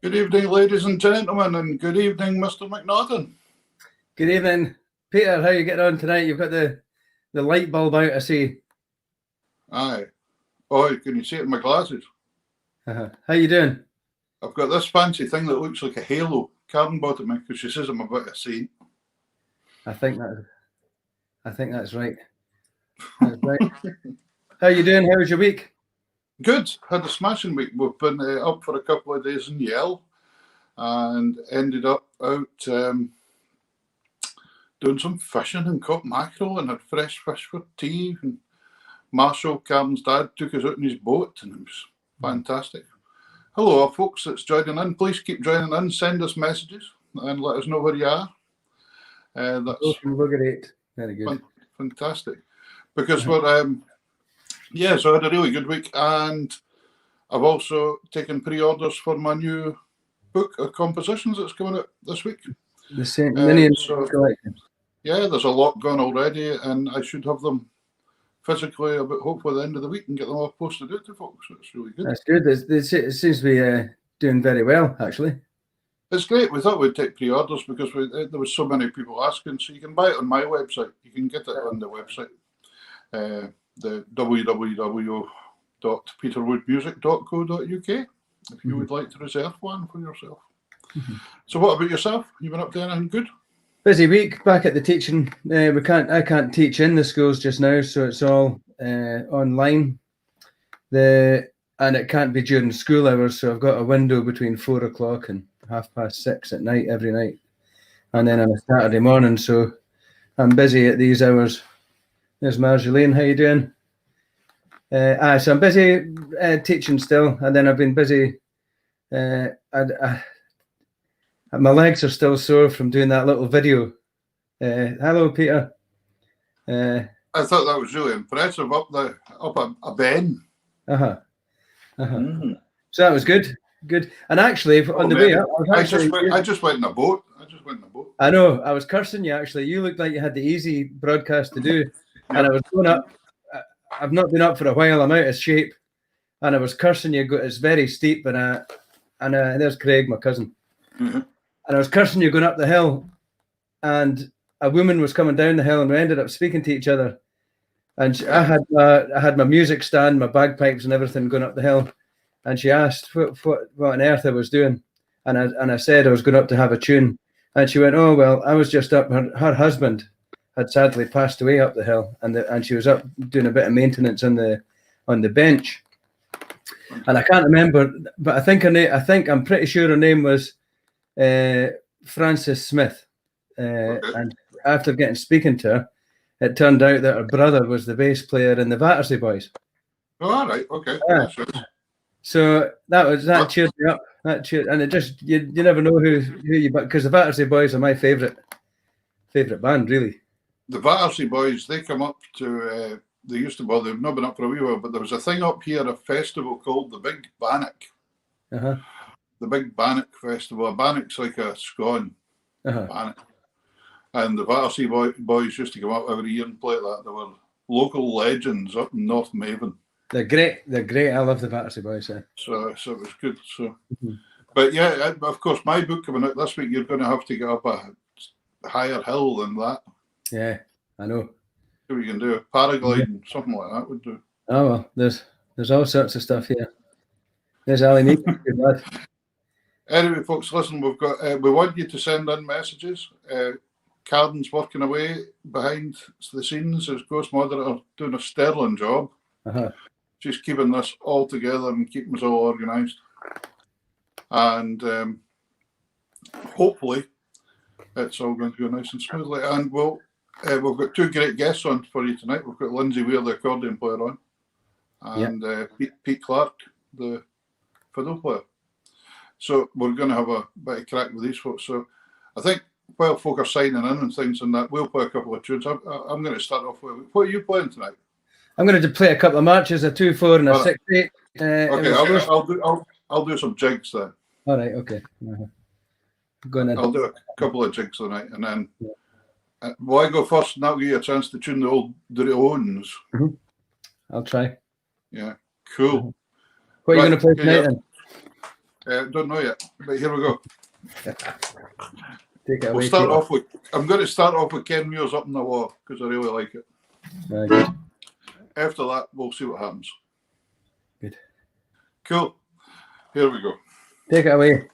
Good evening, ladies and gentlemen, and good evening, Mr. McNaughton. Good evening, Peter. How you getting on tonight? You've got the light bulb out, I see. Aye. Oh, can you see it in my glasses? How you doing? I've got this fancy thing that looks like a halo. Karen bought it me because she says I'm a bit of a saint. I think that's right. That's right. How you doing? How was your week? Good. Had a smashing week. We've been up for a couple of days in Yale and ended up out doing some fishing and caught mackerel and had fresh fish for tea. And Marshall, Karen's dad, took us out in his boat and it was fantastic. Hello, folks that's joining in. Please keep joining in. Send us messages and let us know where you are. That's great. Very good. Fantastic. Because we're... so I had a really good week, and I've also taken pre-orders for my new book of compositions that's coming out this week. The St. Ninian collection. Yeah, there's a lot gone already, and I should have them physically about hopefully the end of the week and get them all posted out to folks. So it's really good. That's good. It seems to be doing very well, actually. It's great. We thought we'd take pre-orders because there was so many people asking. So you can buy it on my website. You can get it on the website. The www.peterwoodmusic.co.uk if you would like to reserve one for yourself. So what about yourself? You been up to anything good? Busy week, back at the teaching. I can't teach in the schools just now, so it's all online. And it can't be during school hours, so I've got a window between 4 o'clock and 6:30 at night every night, and then on a Saturday morning. So I'm busy at these hours. There's Marjolaine, how you doing? So I'm busy teaching still, and then I've been busy. My legs are still sore from doing that little video. Hello, Peter. I thought that was really impressive up a bend. So that was good. And actually, on the way up, I just went in a boat. I know. I was cursing you. Actually, you looked like you had the easy broadcast to do. And I was going up. I've not been up for a while. I'm out of shape, and I was cursing you. It's very steep, and there's Craig, my cousin, and I was cursing you going up the hill, and a woman was coming down the hill, and we ended up speaking to each other. And I had my music stand, my bagpipes, and everything going up the hill, and she asked what on earth I was doing, and I said I was going up to have a tune, and she went, "Oh well, I was just up." Her husband had sadly passed away up the hill, and she was up doing a bit of maintenance on the bench, and I can't remember, but I think I'm pretty sure her name was Frances Smith, and after speaking to her, it turned out that her brother was the bass player in the Battersea Boys. Oh, all right, okay. So that cheered me up. And it just you never know who you, because the Battersea Boys are my favorite band, really. The Battersea Boys, they come up to, they used to, well, they've not been up for a wee while, but there was a thing up here, a festival called the Big Bannock. The Big Bannock Festival. A bannock's like a scone. Bannock. And the Battersea Boys used to come up every year and play that. They were local legends up in North Maven. They're great. I love the Battersea Boys. Yeah. So it was good. So, but yeah, of course, my book coming out this week, you're going to have to get up a higher hill than that. Yeah, I know. So we can do paragliding, something like that would do. Oh well, there's all sorts of stuff here. There's Ali Meek. Good lad. Anyway, folks, listen, we want you to send in messages. Carden's working away behind the scenes as Ghost Moderator, doing a sterling job. She's keeping this all together and keeping us all organised. And hopefully it's all going to go nice and smoothly. And we've got two great guests on for you tonight. We've got Lindsay Weir, the accordion player, on, and Pete Clark, the fiddle player. So we're going to have a bit of crack with these folks. So I think while folk are signing in and things and that, we'll play a couple of tunes. I'm going to start off with, what are you playing tonight? I'm going to play a couple of marches, a 2/4 and a 6/8. Okay, I'll do some jigs then. All right, okay. I'll do a couple of jigs tonight, and then will I go first, and that'll give you a chance to tune the old Owens. I'll try. Yeah, cool. What are you going to play tonight then? Don't know yet, but here we go. Take it away. We'll start off with. I'm going to start off with Ken Muir's Up in the Wall because I really like it. Very good. After that, we'll see what happens. Good. Cool. Here we go. Take it away.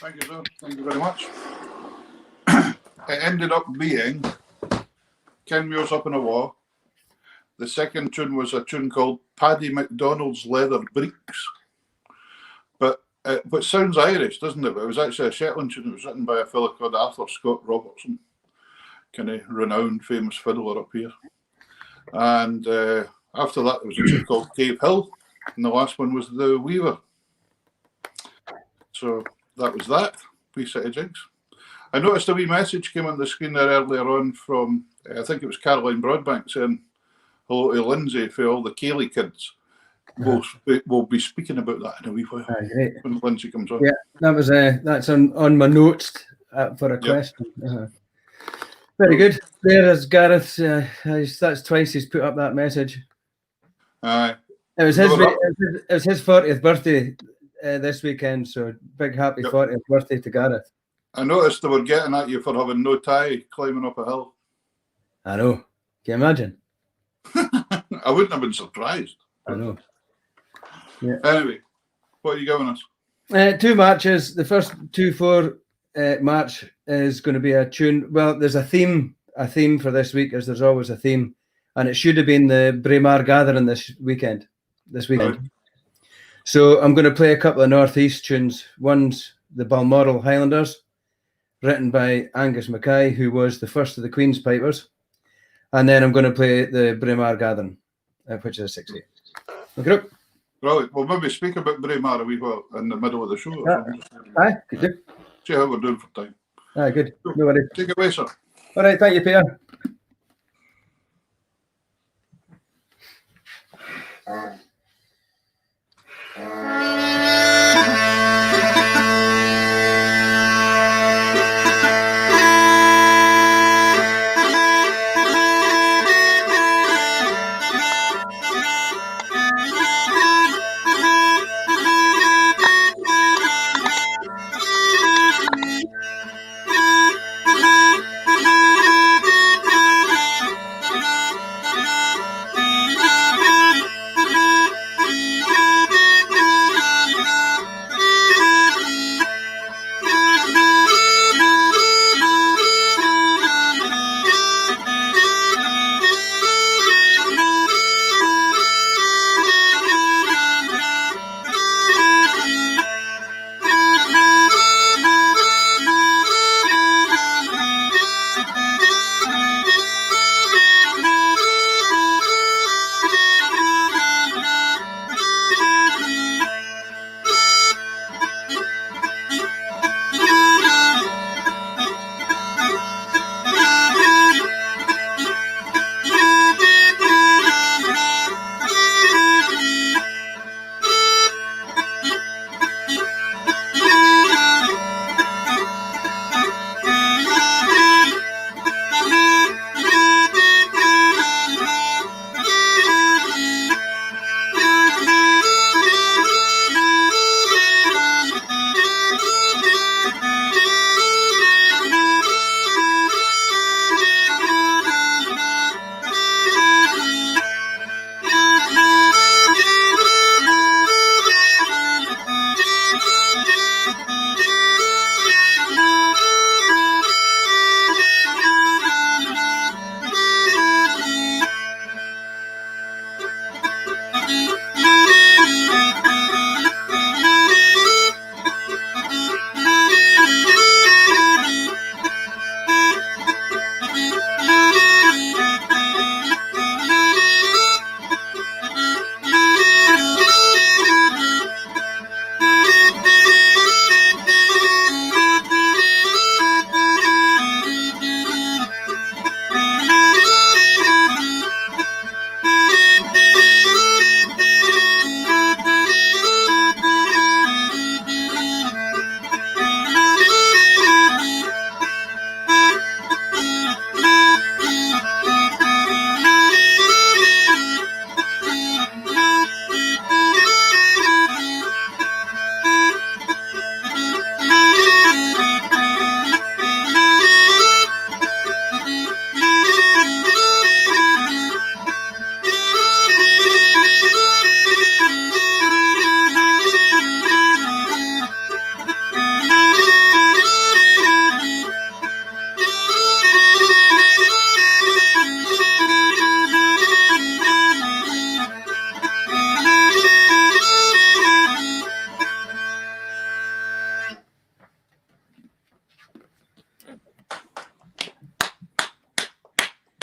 Thank you, sir. Thank you very much. It ended up being Ken Muir's Up in a Wall. The second tune was a tune called Paddy McDonald's Leather Breeks. But it sounds Irish, doesn't it? But it was actually a Shetland tune. It was written by a fellow called Arthur Scott Robertson, kind of renowned, famous fiddler up here. And after that, there was a tune called Cave Hill. And the last one was the Weir. So that was that. Wee set of jigs. I noticed a wee message came on the screen there earlier on from, I think it was Caroline Broadbank, saying hello to Lindsay for all the Cayley kids. We'll be speaking about that in a wee while when Lindsay comes on. Yeah, that was that's on my notes for a question. Very good. There is Gareth. That's twice he's put up that message. Aye. It was his 40th birthday this weekend, so big happy 40th birthday to Gareth. I noticed they were getting at you for having no tie climbing up a hill. I know. Can you imagine? I wouldn't have been surprised. I know. Yeah. Anyway, what are you giving us? 2 matches. The first 2/4 match is going to be a tune. Well, there's a theme for this week, as there's always a theme, and it should have been the Braemar Gathering this weekend. Right. So I'm going to play a couple of Northeast tunes. One's the Balmoral Highlanders, written by Angus Mackay, who was the first of the Queen's Pipers. And then I'm going to play the Braemar Gathering, which is a 6/8. Okay. Right, we'll maybe speak about Braemar a wee while in the middle of the show. Aye, good do. See how we're doing for time. Aye, good. No worries. Take it away, sir. All right, thank you, Peter.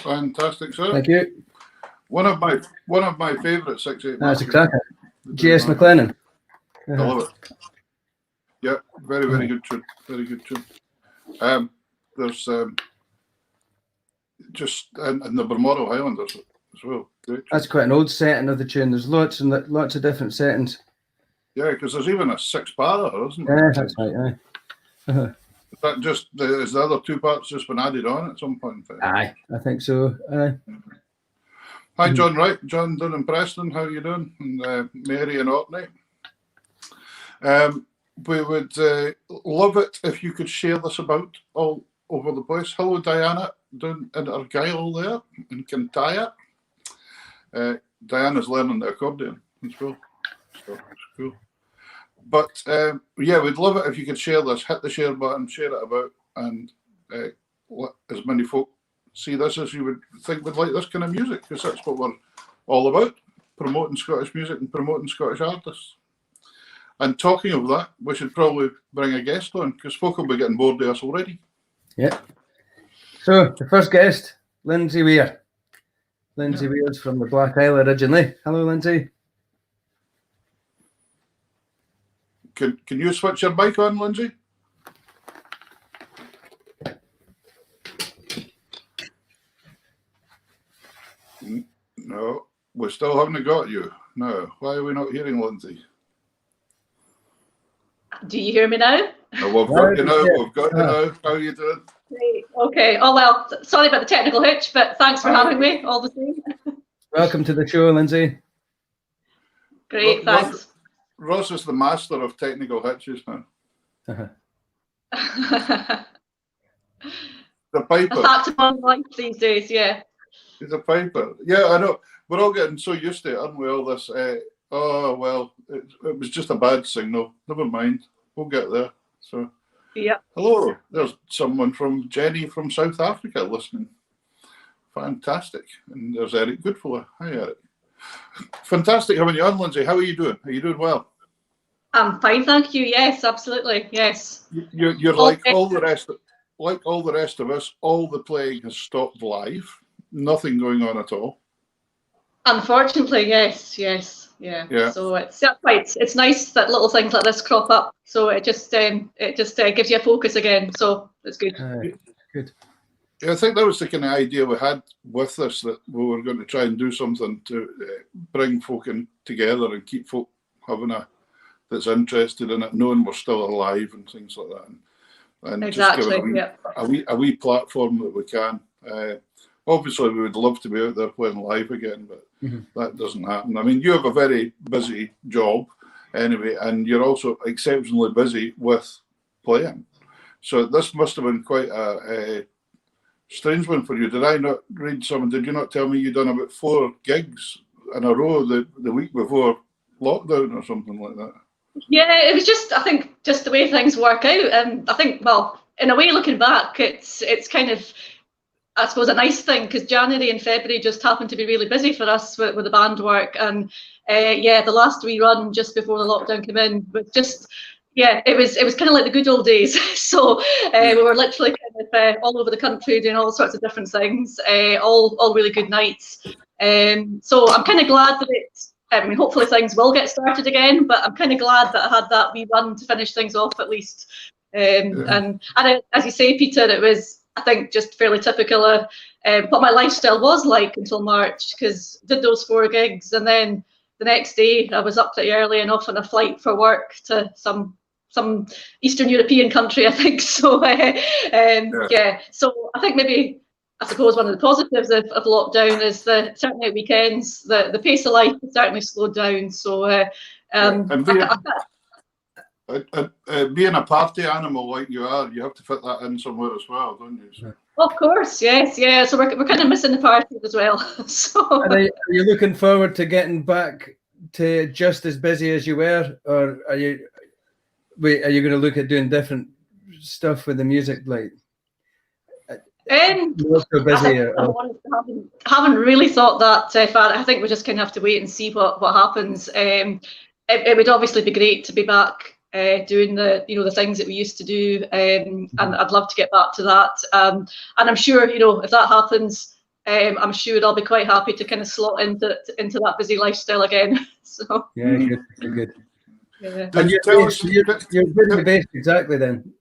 Fantastic, sir. Thank you. One of my favourite 6/8. That's a cracker. J.S. McLennan. I love it. Yeah, very good tune. Very good tune. There's just and the Balmoral Highlanders as well. Great. That's quite an old setting of the tune. There's lots of different settings. Yeah, because there's even a 6-parter, isn't Yeah, there? that's right. Aye. Is that just is the other 2 parts just been added on at some point? Aye, I think so. Aye. Hi, John Wright, John down in Preston. How are you doing? And Mary and Orkney. We would love it if you could share this about all over the place. Hello, Diana, down in Argyll there in Kintyre. Diana's learning the accordion as well. So it's cool. But yeah, we'd love it if you could share this. Hit the share button, share it about, and let as many folk see this as you would think would like this kind of music, because that's what we're all about, promoting Scottish music and promoting Scottish artists. And talking of that, we should probably bring a guest on because folk will be getting bored of us already. Yeah. So the first guest, Lindsay Weir. Lindsay Weir's from the Black Isle originally. Hello, Lindsay. Can you switch your mic on, Lindsay? No, we still haven't got you. No, why are we not hearing Lindsay? Do you hear me now? No, we've got you now. We've got you now. How are you doing? Great. Okay. Oh, well, sorry about the technical hitch, but thanks for having me all the same. Welcome to the show, Lindsay. Great, thanks. Ross is the master of technical hitches now. The piper. A fact of my life these days, yeah. He's a piper. Yeah, I know. We're all getting so used to it, aren't we? All this. Oh well, it was just a bad signal. Never mind. We'll get there. So. Yeah. Hello. There's someone from Jenny from South Africa listening. Fantastic. And there's Eric Goodfellow. Hi, Eric. Fantastic having you on, Lindsay. How are you doing? Are you doing well? I'm fine, thank you. Yes, absolutely. Yes. You're like all the rest. Like all the rest of us, all the playing has stopped live. Nothing going on at all. Unfortunately, yes. Yeah. So it's nice that little things like this crop up. So it just gives you a focus again. So it's good. Good. Yeah, I think that was the kind of idea we had with this, that we were going to try and do something to bring folk in together and keep folk having that's interested in it, knowing we're still alive and things like that. And exactly. Just give a wee platform that we can. Obviously, we would love to be out there playing live again, but that doesn't happen. I mean, you have a very busy job anyway, and you're also exceptionally busy with playing. So this must have been quite a strange one for you. Did I not read something? Did you not tell me you'd done about 4 gigs in a row the week before lockdown or something like that? Yeah, it was just, I think, just the way things work out. And I think, well, in a way, looking back, it's kind of, I suppose, a nice thing, because January and February just happened to be really busy for us with the band work. And the last wee run just before the lockdown came in was just, it was kind of like the good old days. So we were literally kind of all over the country doing all sorts of different things, all really good nights. So I'm kind of glad that I mean, hopefully things will get started again, but I'm kind of glad that I had that wee run to finish things off at least. And as you say, Peter, it was, I think, just fairly typical of what my lifestyle was like until March, because I did those 4 gigs, and then the next day I was up pretty early and off on a flight for work to some Eastern European country, I think. So so I think maybe, I suppose, one of the positives of lockdown is that certainly at weekends the pace of life has certainly slowed down. So being a party animal like you are, you have to fit that in somewhere as well, don't you? So. Of course, yes, yeah. So we're kind of missing the party as well. So are you looking forward to getting back to just as busy as you were, or are you going to look at doing different stuff with the music, like? So busy, I haven't really thought that far. I think we just kind of have to wait and see what happens. It would obviously be great to be back doing the things that we used to do, and I'd love to get back to that. And I'm sure, if that happens, I'm sure I'll be quite happy to kind of slot into that busy lifestyle again. So good. Yeah. And you're really based exactly then.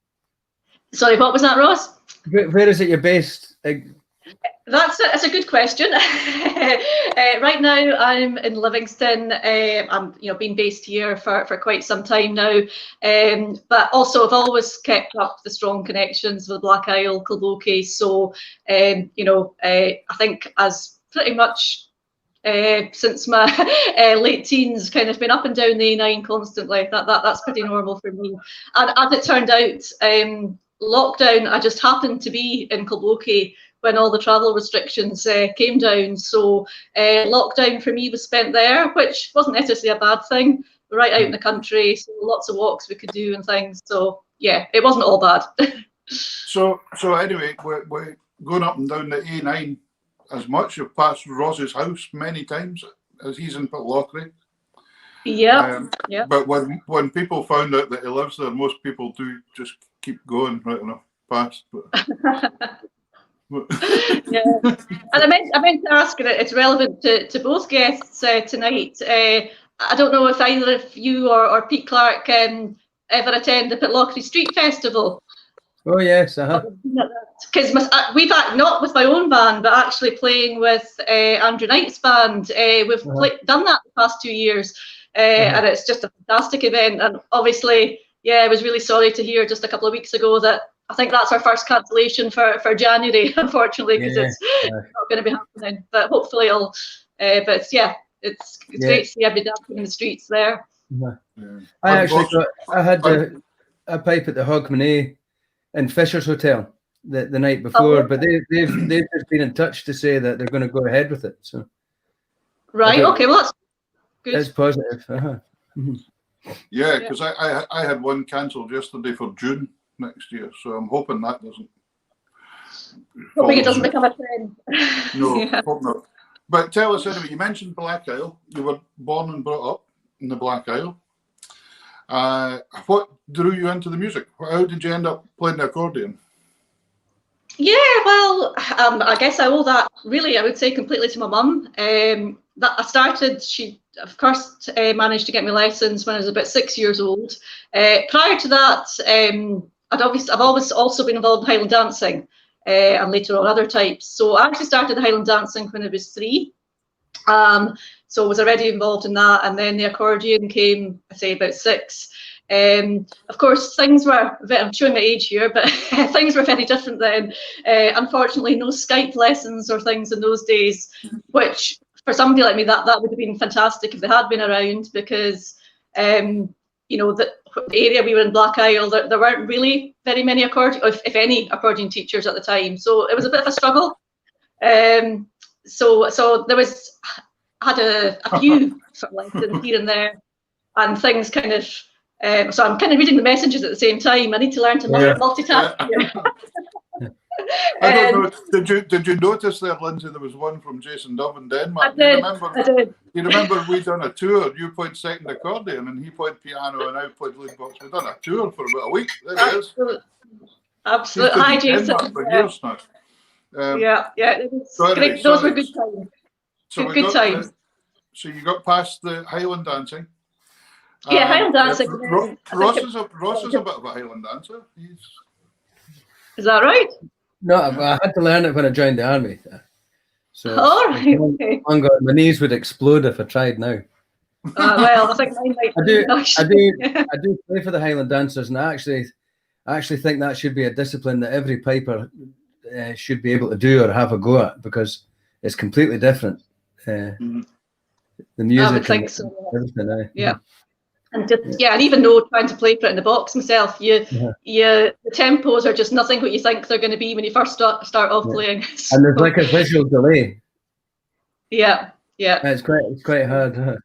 Sorry, what was that, Ross? Where is it you're based? That's a good question. Right now, I'm in Livingston. I'm been based here for quite some time now, but also I've always kept up the strong connections with Black Isle, Kilbokie. So I think as pretty much since my late teens, kind of been up and down the A9 constantly. That's pretty normal for me. And as it turned out, lockdown, I just happened to be in Kilbokie when all the travel restrictions came down. So lockdown for me was spent there, which wasn't necessarily a bad thing. Right out in the country, so lots of walks we could do and things. So yeah, it wasn't all bad. So anyway, we're going up and down the A9 as much. You've passed Ross's house many times as he's in Pitlochry. Yeah, yeah. But when people found out that he lives there, most people do just keep going right enough past. Yeah, and I meant to ask, and it's relevant to both guests tonight. I don't know if either of you or Pete Clark ever attend the Pitlochry Street Festival. Oh yes, Because we've not with my own band, but actually playing with Andrew Knight's band. We've done that the past 2 years, and it's just a fantastic event. And obviously, I was really sorry to hear just a couple of weeks ago that I think that's our first cancellation for January, unfortunately, because it's not going to be happening. But hopefully it'll. But it's great to see everybody dancing in the streets there. I had a pipe at the Hogmanay in Fisher's Hotel the night before, but they've just been in touch to say that they're going to go ahead with it. So right, okay, well that's good. It's positive. Yeah, because I had one cancelled yesterday for June next year, so I'm hoping that doesn't. Hoping it doesn't become a trend. No, hope not. But tell us anyway. You mentioned Black Isle. You were born and brought up in the Black Isle. What drew you into the music? How did you end up playing the accordion? Yeah, well, I guess I owe that really, I would say, completely to my mum. That I started. She, of course, managed to get me lessons when I was about 6 years old. Prior to that, I've always also been involved in Highland dancing, and later on other types. So I actually started Highland dancing when I was 3. So I was already involved in that, and then the accordion came, I say, about 6. Of course, things were, I'm showing my age here, but things were very different then. Unfortunately, no Skype lessons or things in those days, which for somebody like me, that would have been fantastic if they had been around, because, the area we were in, Black Isle, there weren't really very many accordion, if any, accordion teachers at the time. So it was a bit of a struggle. So there was, I had a few sort of lessons here and there, and things kind of. So I'm kind of reading the messages at the same time. I need to learn to multitask. I don't know. Did you notice there, Lindsay? There was one from Jason Dove in Denmark. I did. You remember we done a tour? You played second accordion, and he played piano, and I played lead box. We done a tour for about a week. There he is. Absolutely. Hi, Jason. For years now. It was great. Those were good times. Good times. So you got past the Highland dancing. Yeah, Highland dancing. Ross is a bit of a Highland dancer. Is that right? No, I had to learn it when I joined the army. So okay. My knees would explode if I tried now. Well, I think mine might. I do play for the Highland dancers, and I actually think that should be a discipline that every piper should be able to do or have a go at, because it's completely different. The music. I would think so. Everything. Yeah. And and even though trying to play for it in the box myself, the tempos are just nothing what you think they're going to be when you first start off playing. So, and there's like a visual delay. Yeah. It's quite hard.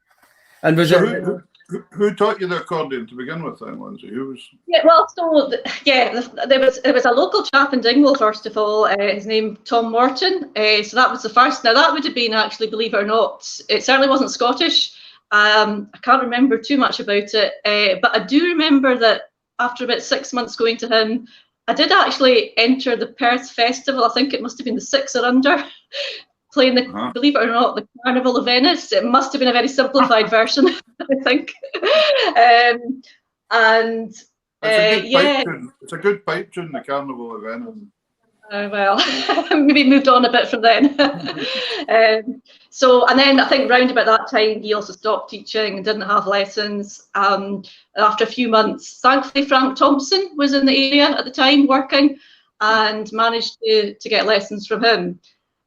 And was who taught you the accordion to begin with, then, Lindsay? Who was? Yeah, well, so there was a local chap in Dingwall, first of all. His name Tom Morton. So that was the first. Now that would have been, actually, believe it or not, it certainly wasn't Scottish. I can't remember too much about it, but I do remember that after about 6 months going to him, I did actually enter the Perth Festival. I think it must have been the 6 or under, playing the, believe it or not, the Carnival of Venice. It must have been a very simplified version, I think. It's a good pipe tune, the Carnival of Venice. Well, maybe moved on a bit from then. And then I think round about that time, he also stopped teaching and didn't have lessons. After a few months, thankfully, Frank Thompson was in the area at the time working, and managed to get lessons from him.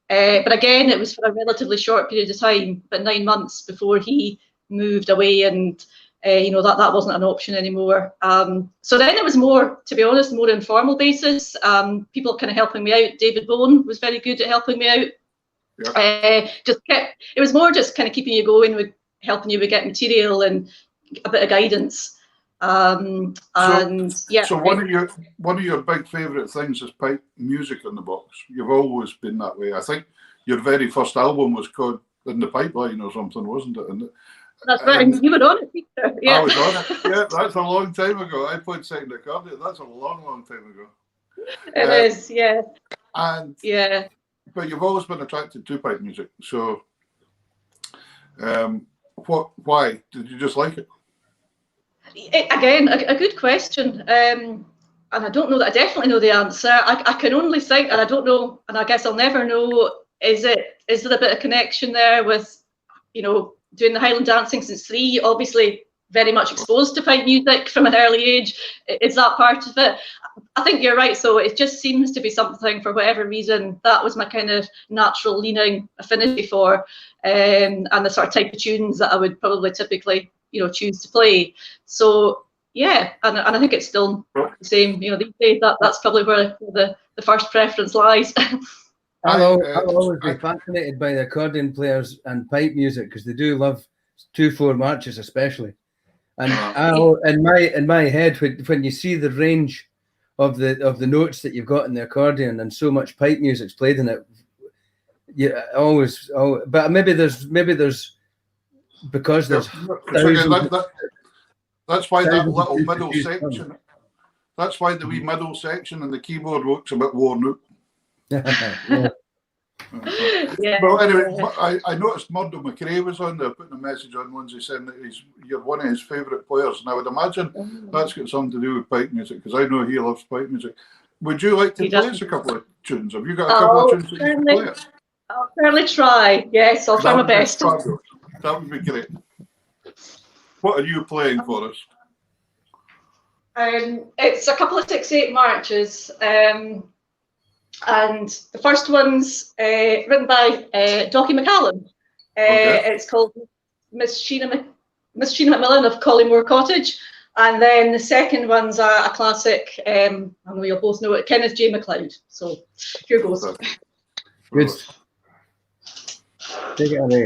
But again, it was for a relatively short period of time, but 9 months before he moved away, and that wasn't an option anymore. So then it was more, to be honest, more informal basis. People kind of helping me out. David Bowen was very good at helping me out. It was more just kind of keeping you going, with helping you with get material and a bit of guidance. So one of your big favourite things is pipe music in the box. You've always been that way. I think your very first album was called In the Pipeline or something, wasn't it? That's right. And you were on it, Peter. Yeah. I was on it. Yeah, that's a long time ago. I played second accordion. That's a long, long time ago. It is, yeah. And yeah. But you've always been attracted to pipe music. So, why did you just like it? Again, a good question. And I don't know that I definitely know the answer. I can only think, and I don't know, and I guess I'll never know, is there a bit of connection there with, doing the Highland dancing since 3, obviously very much exposed to pipe music from an early age. Is that part of it? I think you're right. So it just seems to be something, for whatever reason, that was my kind of natural leaning affinity for, and the sort of type of tunes that I would probably typically, choose to play. So yeah, and I think it's still the same. These days that's probably where the first preference lies. I'll always be fascinated by the accordion players and pipe music, because they do love 2/4 marches, especially. And in my head, when you see the range of the notes that you've got in the accordion and so much pipe music's played in it, but maybe there's because there's that's why that little middle section. That's why the wee middle section and the keyboard looks a bit worn out. Yeah. Well, anyway, I noticed Murdo McRae was on there putting a message on Lindsay saying that you're one of his favourite players, and I would imagine that's got something to do with pipe music, because I know he loves pipe music. Would you like to play us a couple of tunes? Have you got a couple of tunes that you can play? I'll certainly try. Yes, I'll try my best. That would be great. What are you playing for us? It's a couple of 6/8 marches. And the first one's written by Docky McCallum. It's called Miss Sheena McMillan of Collymore Cottage. And then the second one's a classic, I know you'll both know it, Kenneth J. MacLeod. So here goes. Good. Take it away.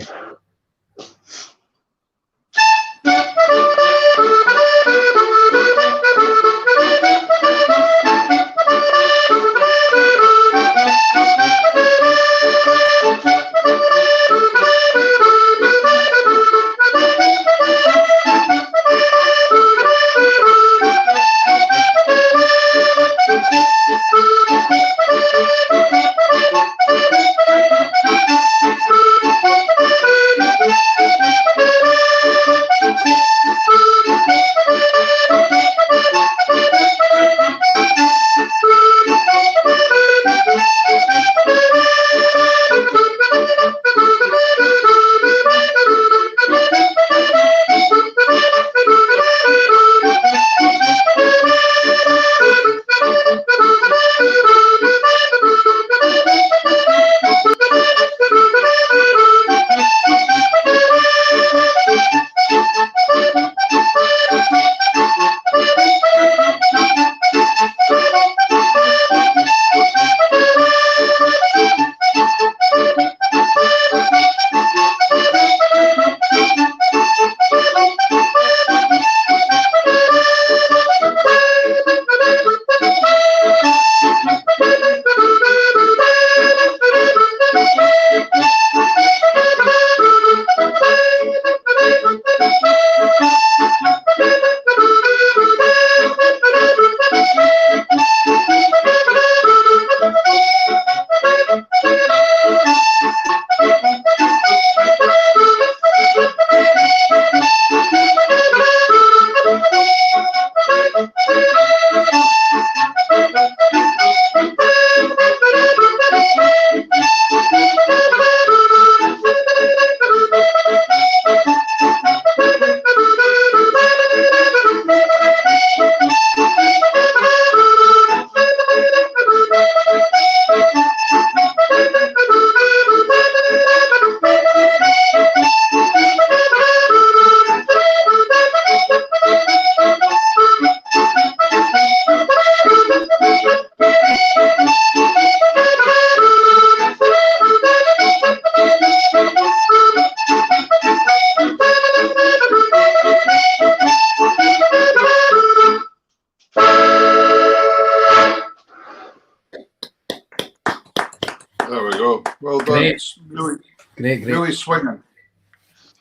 There we go. Well done. Great. It's really, Great. really swinging.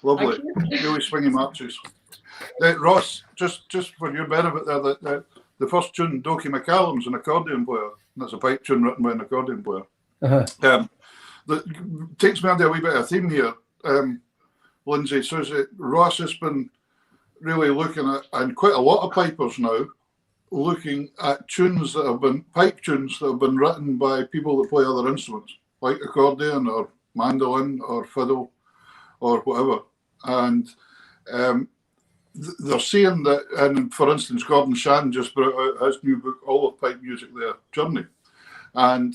Lovely. Really swingy marches. Ross, just for your benefit there, the first tune, Dokie McCallum's an accordion player. That's a pipe tune written by an accordion player. That takes me under a wee bit of a theme here, Lindsay. So is it Ross has been really looking at, and quite a lot of pipers now, looking at tunes that have been, pipe tunes that have been written by people that play other instruments, like accordion or mandolin or fiddle or whatever. And they're saying that, and for instance, Gordon Shan just brought out his new book, All of Pipe Music, Their Journey. And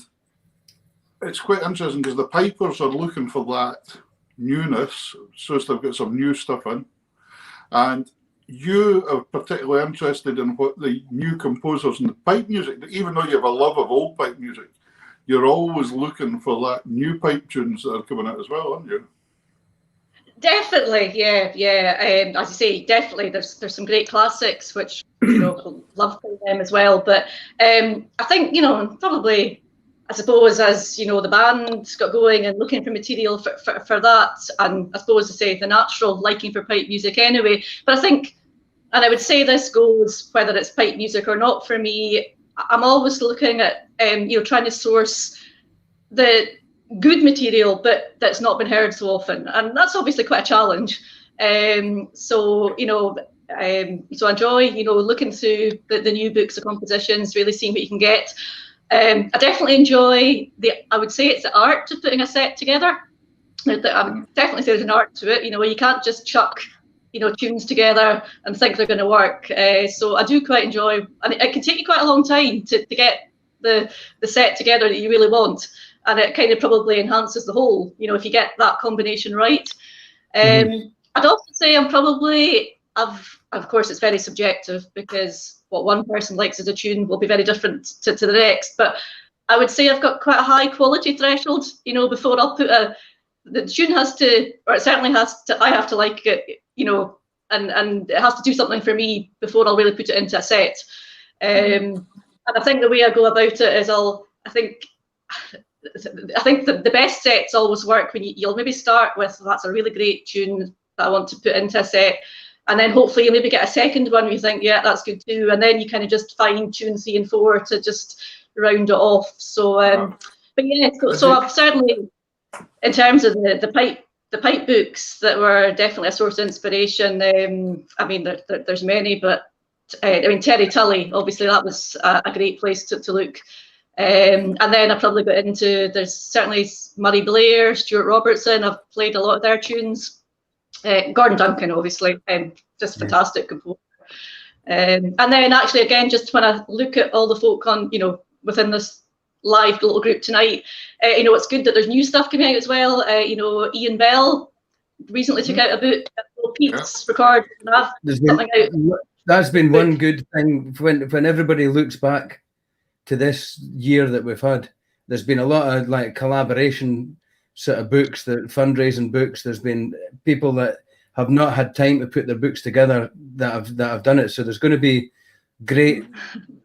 it's quite interesting because the pipers are looking for that newness, so as they've got some new stuff in. And you are particularly interested in what the new composers in the pipe music, even though you have a love of old pipe music, you're always looking for that new pipe tunes that are coming out as well, aren't you? Definitely, yeah. As you say, definitely. There's some great classics which love them as well. But I think probably, I suppose, as the band got going and looking for material for that, and I suppose to say the natural liking for pipe music anyway. But I think, and I would say this goes whether it's pipe music or not for me, I'm always looking at trying to source the good material, but that's not been heard so often, and that's obviously quite a challenge. So I enjoy looking through the new books, the compositions, really seeing what you can get. I definitely enjoy I would say it's the art of putting a set together. I definitely say there's an art to it, where you can't just chuck tunes together and think they're going to work. So I do quite enjoy, and it can take you quite a long time to get the set together that you really want, and it kind of probably enhances the whole, if you get that combination right. I'd also say I'm probably, of course it's very subjective because what one person likes as a tune will be very different to the next, but I would say I've got quite a high quality threshold, before I'll put the tune has to, or it certainly has to, I have to like it, and it has to do something for me before I'll really put it into a set. And I think the way I go about it is I think the best sets always work when you'll maybe start with, that's a really great tune that I want to put into a set, and then hopefully you maybe get a second one where you think, yeah, that's good too, and then you kind of just fine tune 3 and 4 to just round it off. So but yeah, so I've certainly, in terms of the pipe books that were definitely a source of inspiration, there's many, but Terry Tully, obviously that was a great place to look. And then I probably got into, there's certainly Murray Blair, Stuart Robertson, I've played a lot of their tunes. Gordon Duncan, obviously, just fantastic composer. And then actually, again, just when I look at all the folk on, within this live little group tonight, it's good that there's new stuff coming out as well. Ian Bell recently took out a book, Pete's record. That's been one good thing when everybody looks back to this year that we've had. There's been a lot of like collaboration sort of books, the fundraising books. There's been people that have not had time to put their books together that have done it. So there's going to be great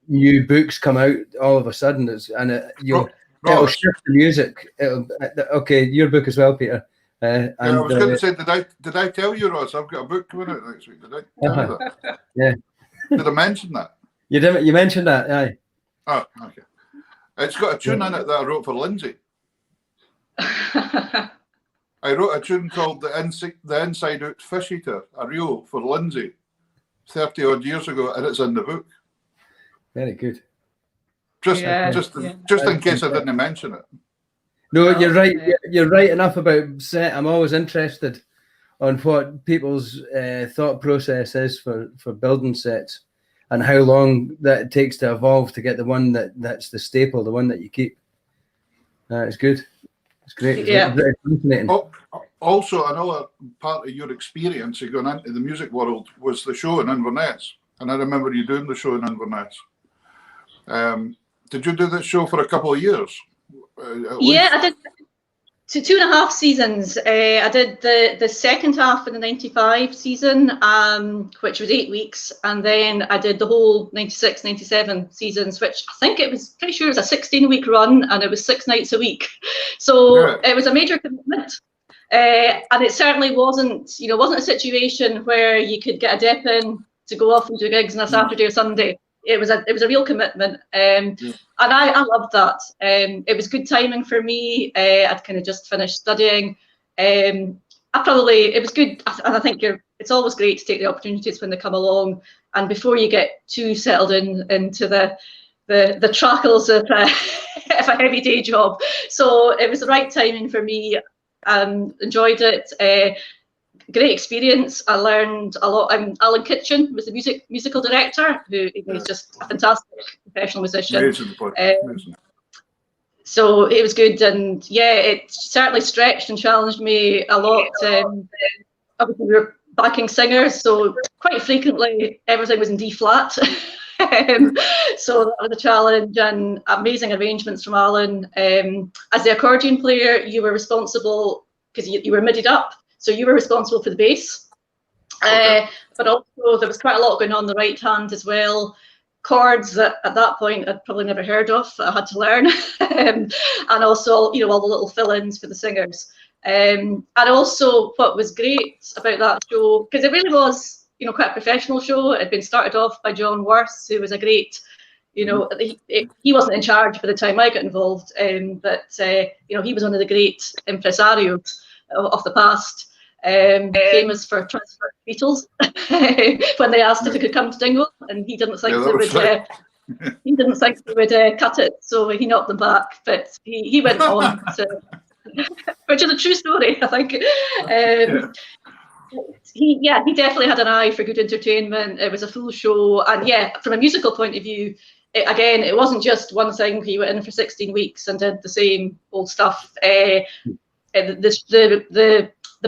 new books come out all of a sudden. It'll shift the music. Okay, your book as well, Peter. I was going to say, did I tell you, Ross? I've got a book coming out next week. Did I tell you that? Yeah. Did I mention that? You did. You mentioned that. Aye. Oh, okay. It's got a tune in it that I wrote for Lindsay. I wrote a tune called the Inside Out Fish Eater, a reel for Lindsay, 30 odd years ago, and it's in the book. Very good. Just in case I didn't mention it. No, you're right. You're right enough about set. I'm always interested on what people's thought process is for building sets, and how long that it takes to evolve to get the one that's the staple, the one that you keep. It's good. It's great. It's very fascinating. Also, another part of your experience of going into the music world was the show in Inverness, and I remember you doing the show in Inverness. Did you do this show for a couple of years? Yeah, I did 2.5 seasons. I did the second half of the 95 season, which was 8 weeks, and then I did the whole 96, 97 seasons, which I think it was pretty sure it was a 16-week run, and it was 6 nights a week. So it was a major commitment. And it certainly wasn't a situation where you could get a dip in to go off and do gigs on a Saturday or Sunday. It was a real commitment, and I loved that. It was good timing for me. I'd kind of just finished studying. It was good. I think it's always great to take the opportunities when they come along, and before you get too settled into the trackles of a heavy day job. So it was the right timing for me. Enjoyed it. Great experience. I learned a lot. Alan Kitchen was the musical director, who is just a fantastic professional musician. Amazing. So it was good, and it certainly stretched and challenged me a lot. Obviously, we were backing singers, so quite frequently everything was in D flat. So that was a challenge, and amazing arrangements from Alan. As the accordion player, you were responsible, because you were midied up, so you were responsible for the bass. But also there was quite a lot going on the right hand as well. Chords that at that point I'd probably never heard of, I had to learn. And also, all the little fill-ins for the singers. And also what was great about that show, because it really was, quite a professional show. It had been started off by John Worth, who was a great, he wasn't in charge by the time I got involved, but he was one of the great impresarios of the past, famous for transfer Beatles when they asked if he could come to Dingle, and he didn't think he didn't think they would cut it, so he knocked them back. But he went on to, which is a true story, I think. He definitely had an eye for good entertainment. It was a full show, and from a musical point of view, it wasn't just one thing. He went in for 16 weeks and did the same old stuff. The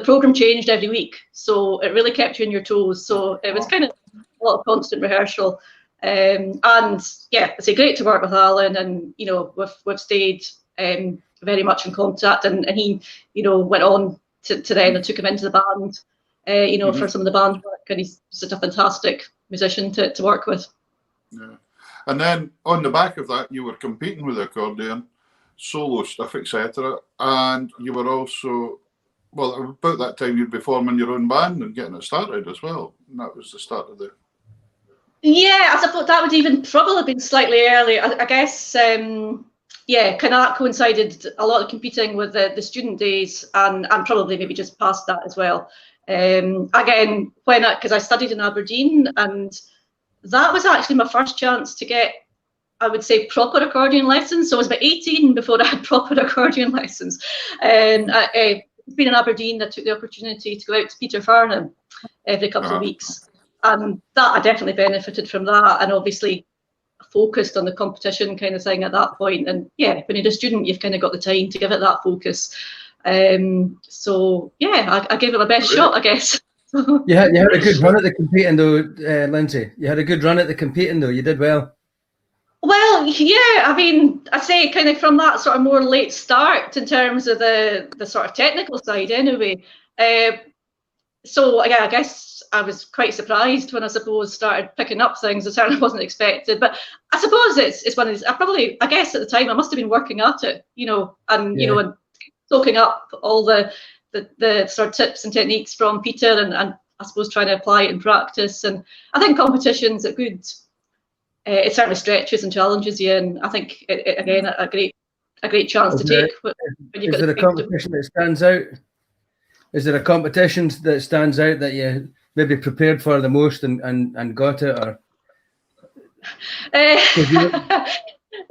program changed every week, so it really kept you on your toes. So it was kind of a lot of constant rehearsal, and it's great to work with Alan, and we've stayed very much in contact, and he went on to then, and took him into the band. For some of the band work, and he's such a fantastic musician to work with. Yeah. And then on the back of that, you were competing with the accordion, solo stuff, etc. And you were also, about that time you'd be forming your own band and getting it started as well. And that was the start of the... Yeah, I suppose that would even probably have been slightly early. I guess, kind of that coincided a lot of competing with the student days, and probably maybe just past that as well. Again, because I studied in Aberdeen, and that was actually my first chance to get, I would say, proper accordion lessons. So I was about 18 before I had proper accordion lessons. And being in Aberdeen, I took the opportunity to go out to Peter Farnham every couple of weeks. And that I definitely benefited from that, and obviously focused on the competition kind of thing at that point. And when you're a student, you've kind of got the time to give it that focus. I gave it my best shot, I guess. You had a good run at the competing though, Lindsay. You had a good run at the competing though. You did well. Well, I mean, I say kind of from that sort of more late start in terms of the sort of technical side anyway. So again, I guess I was quite surprised when I started picking up things. I certainly wasn't expected, but I suppose it's one of these. I guess at the time I must have been working at it, and soaking up all the sort of tips and techniques from Peter, and I suppose trying to apply it in practice. And I think competitions are good. It certainly stretches and challenges you, and I think again a great chance to take. Is there a competition that stands out? Is there a competition that stands out that you maybe prepared for the most and got it, or?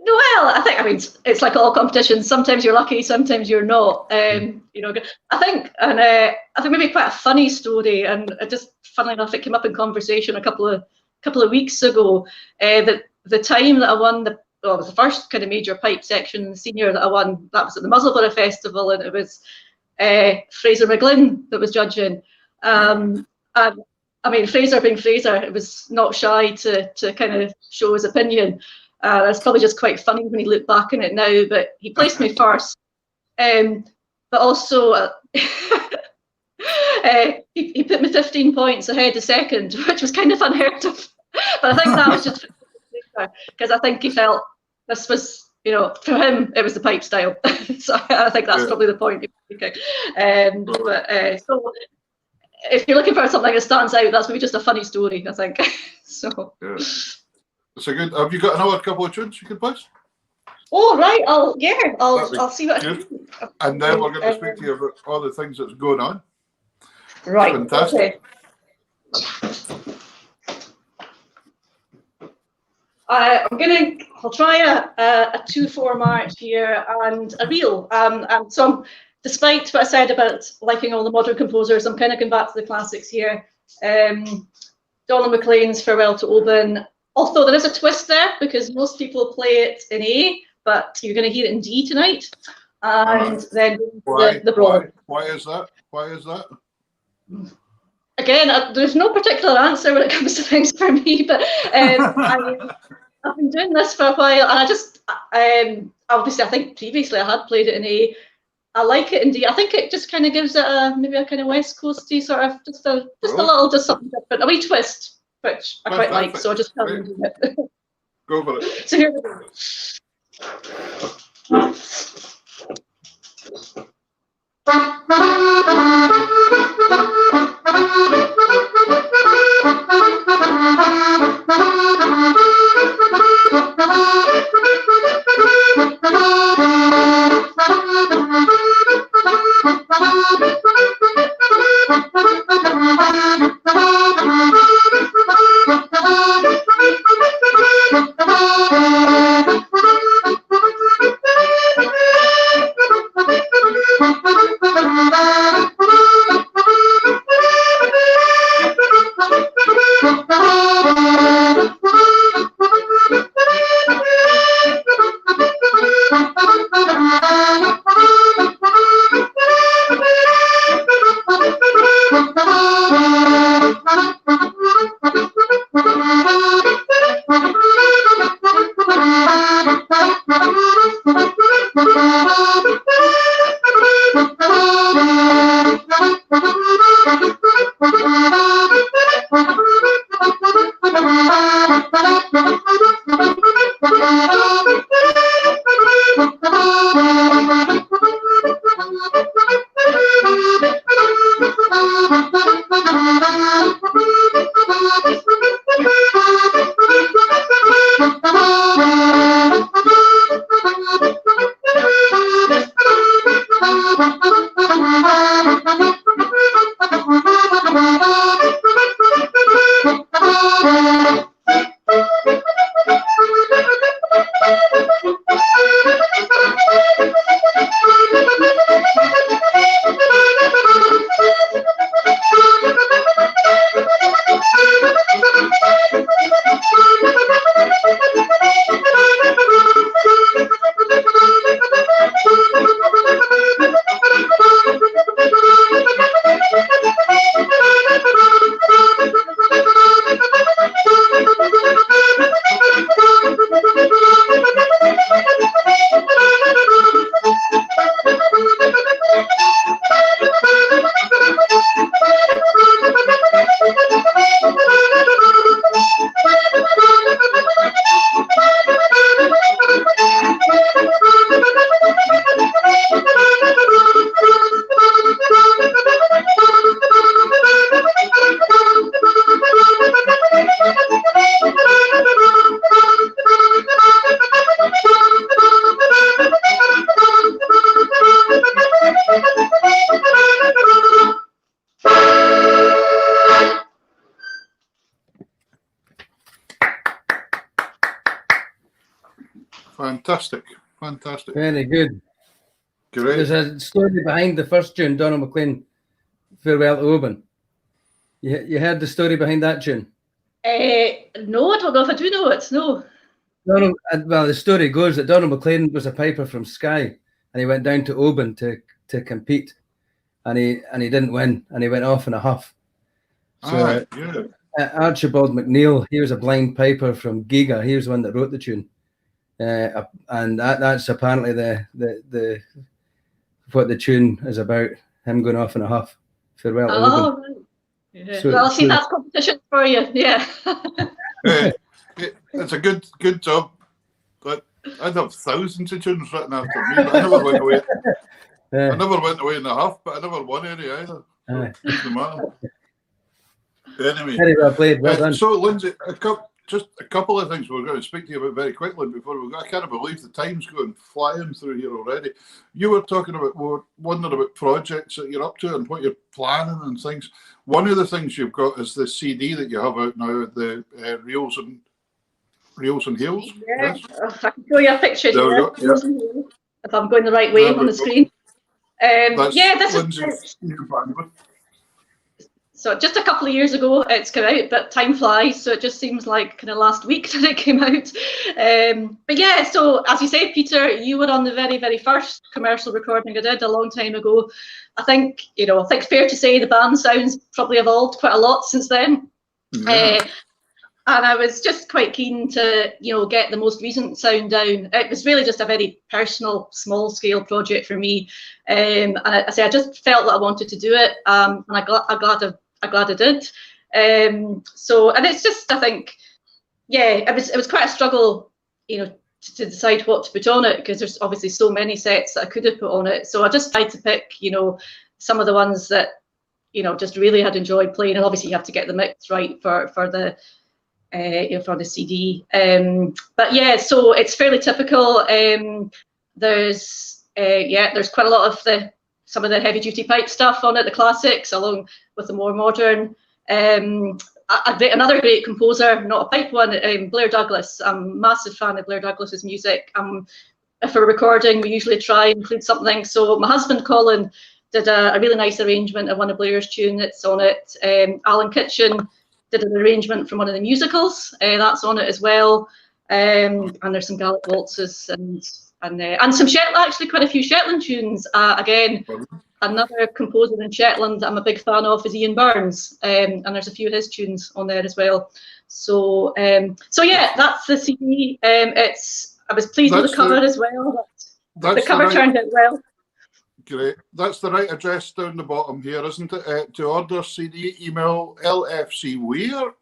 Well, I mean, it's like all competitions. Sometimes you're lucky, sometimes you're not. I think maybe quite a funny story, and just funnily enough, it came up in conversation a couple of weeks ago. That the time that I won it was the first kind of major pipe section senior that I won. That was at the Musselburgh Festival, and it was Fraser McGlynn that was judging. And I mean, Fraser being Fraser, it was not shy to kind of show his opinion. It's probably just quite funny when you look back on it now, but he placed me first. But also, he put me 15 points ahead of second, which was kind of unheard of. But I think that was just because I think he felt this was you know, for him, it was the pipe style. So I think that's probably the point. So if you're looking for something that stands out, that's maybe just a funny story, I think. So. Yeah. So good. Have you got another couple of tunes you could play? Oh right, I'll see what I can do. And then we're going to speak to you about all the things that's going on. Right. Fantastic. Okay. I'll try a 2/4 march here and a reel. So despite what I said about liking all the modern composers, I'm kind of going back to the classics here. Donald McLean's Farewell to Oban. Although there is a twist there because most people play it in A, but you're going to hear it in D tonight. And then the Brawler. Why is that? Why is that? Again, there's no particular answer when it comes to things for me, but I've been doing this for a while, and I just obviously I think previously I had played it in A. I like it in D. I think it just kind of gives it maybe a kind of West Coasty sort of just a little something different, a wee twist, which I quite like. So I just carry on doing it. Go for it. So here we go. Fantastic. Very good. Great. There's a story behind the first tune, Donald McLean, Farewell to Oban. You heard the story behind that tune? No, I don't know if I do know it. No. Well, the story goes that Donald McLean was a piper from Skye, and he went down to Oban to compete, and he didn't win, and he went off in a huff. So Archibald McNeil, he was a blind piper from Giga. He was the one that wrote the tune. And that's apparently the what the tune is about, him going off in a huff. Farewell to Oban. Right. Yeah. So, well, see, that's competition for you. Yeah. It's a good job. But I'd have thousands of tunes written after me, but I never went away. I never went away in the half, but I never won any either. Doesn't matter. Anyway, well played. Well done. So Lindsay, just a couple of things we're going to speak to you about very quickly before we go. I can't believe the time's going flying through here already. You were talking about, we're wondering about projects that you're up to and what you're planning and things. One of the things you've got is the CD that you have out now, the Reels and Heels. Yeah, Yes? I can show you a picture here. If I'm going the right way on the screen. This is new bandwidth. So just a couple of years ago it's come out, but time flies, so it just seems like kind of last week that it came out. But yeah, so as you say, Peter, you were on the very, very first commercial recording I did a long time ago. I think fair to say the band sound's probably evolved quite a lot since then. Yeah. And I was just quite keen to, get the most recent sound down. It was really just a very personal, small-scale project for me, and I just felt that I wanted to do it, and I'm glad I did. And it's just, I think, it was quite a struggle, to decide what to put on it, because there's obviously so many sets that I could have put on it. So I just tried to pick, some of the ones that, just really had enjoyed playing, and obviously you have to get the mix right for the CD. But yeah, so it's fairly typical. There's quite a lot of some of the heavy duty pipe stuff on it, the classics, along with the more modern. Another great composer, not a pipe one, Blair Douglas. I'm a massive fan of Blair Douglas's music. For a recording, we usually try and include something. So my husband Colin did a really nice arrangement of one of Blair's tunes that's on it. Alan Kitchen did an arrangement from one of the musicals that's on it as well, and there's some Gaelic waltzes and some Shetland, actually quite a few Shetland tunes. Again, another composer in Shetland that I'm a big fan of is Ian Burns, and there's a few of his tunes on there as well. So yeah, that's the CD. I was pleased with the cover as well. The cover turned out well. Great. That's the right address down the bottom here, isn't it? To order CD, email lfcweir@yahoo.co.uk.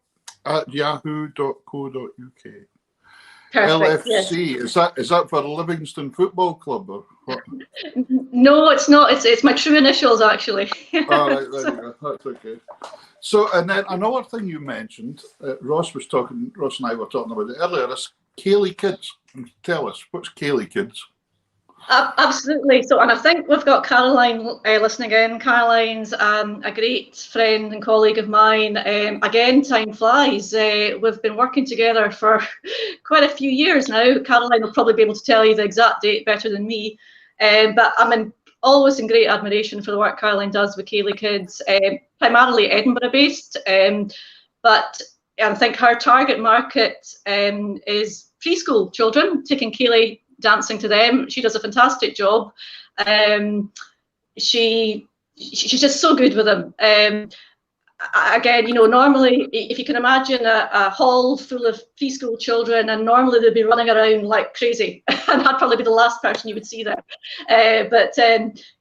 Perfect, LFC, yes. Is that for Livingston Football Club or what? No, it's not. It's my true initials, actually. All right, there you go. That's okay. So, and then another thing you mentioned, Ross and I were talking about it earlier, is Cayley Kids. Tell us, what's Cayley Kids? Absolutely. So, and I think we've got Caroline listening in. Caroline's a great friend and colleague of mine. Again, time flies. We've been working together for quite a few years now. Caroline will probably be able to tell you the exact date better than me. But I'm always in great admiration for the work Caroline does with Cayley Kids, primarily Edinburgh-based. But I think her target market is preschool children, taking Cayley dancing to them. She does a fantastic job. She's just so good with them. Again, normally if you can imagine a hall full of preschool children, and normally they'd be running around like crazy, and I'd probably be the last person you would see there. But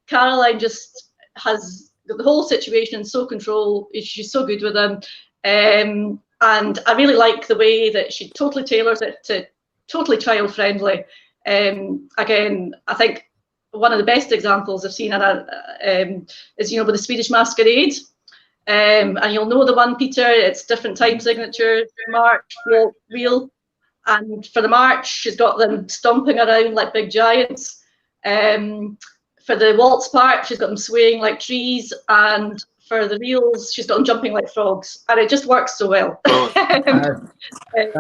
Caroline just has the whole situation in so control. She's so good with them. And I really like the way that she totally tailors it to totally child friendly. Again, I think one of the best examples I've seen is with the Swedish Masquerade, and you'll know the one, Peter. It's different time signatures, march, walk, reel, and for the march she's got them stomping around like big giants. For the waltz part, she's got them swaying like trees, and for the reels, she's got them jumping like frogs, and it just works so well. That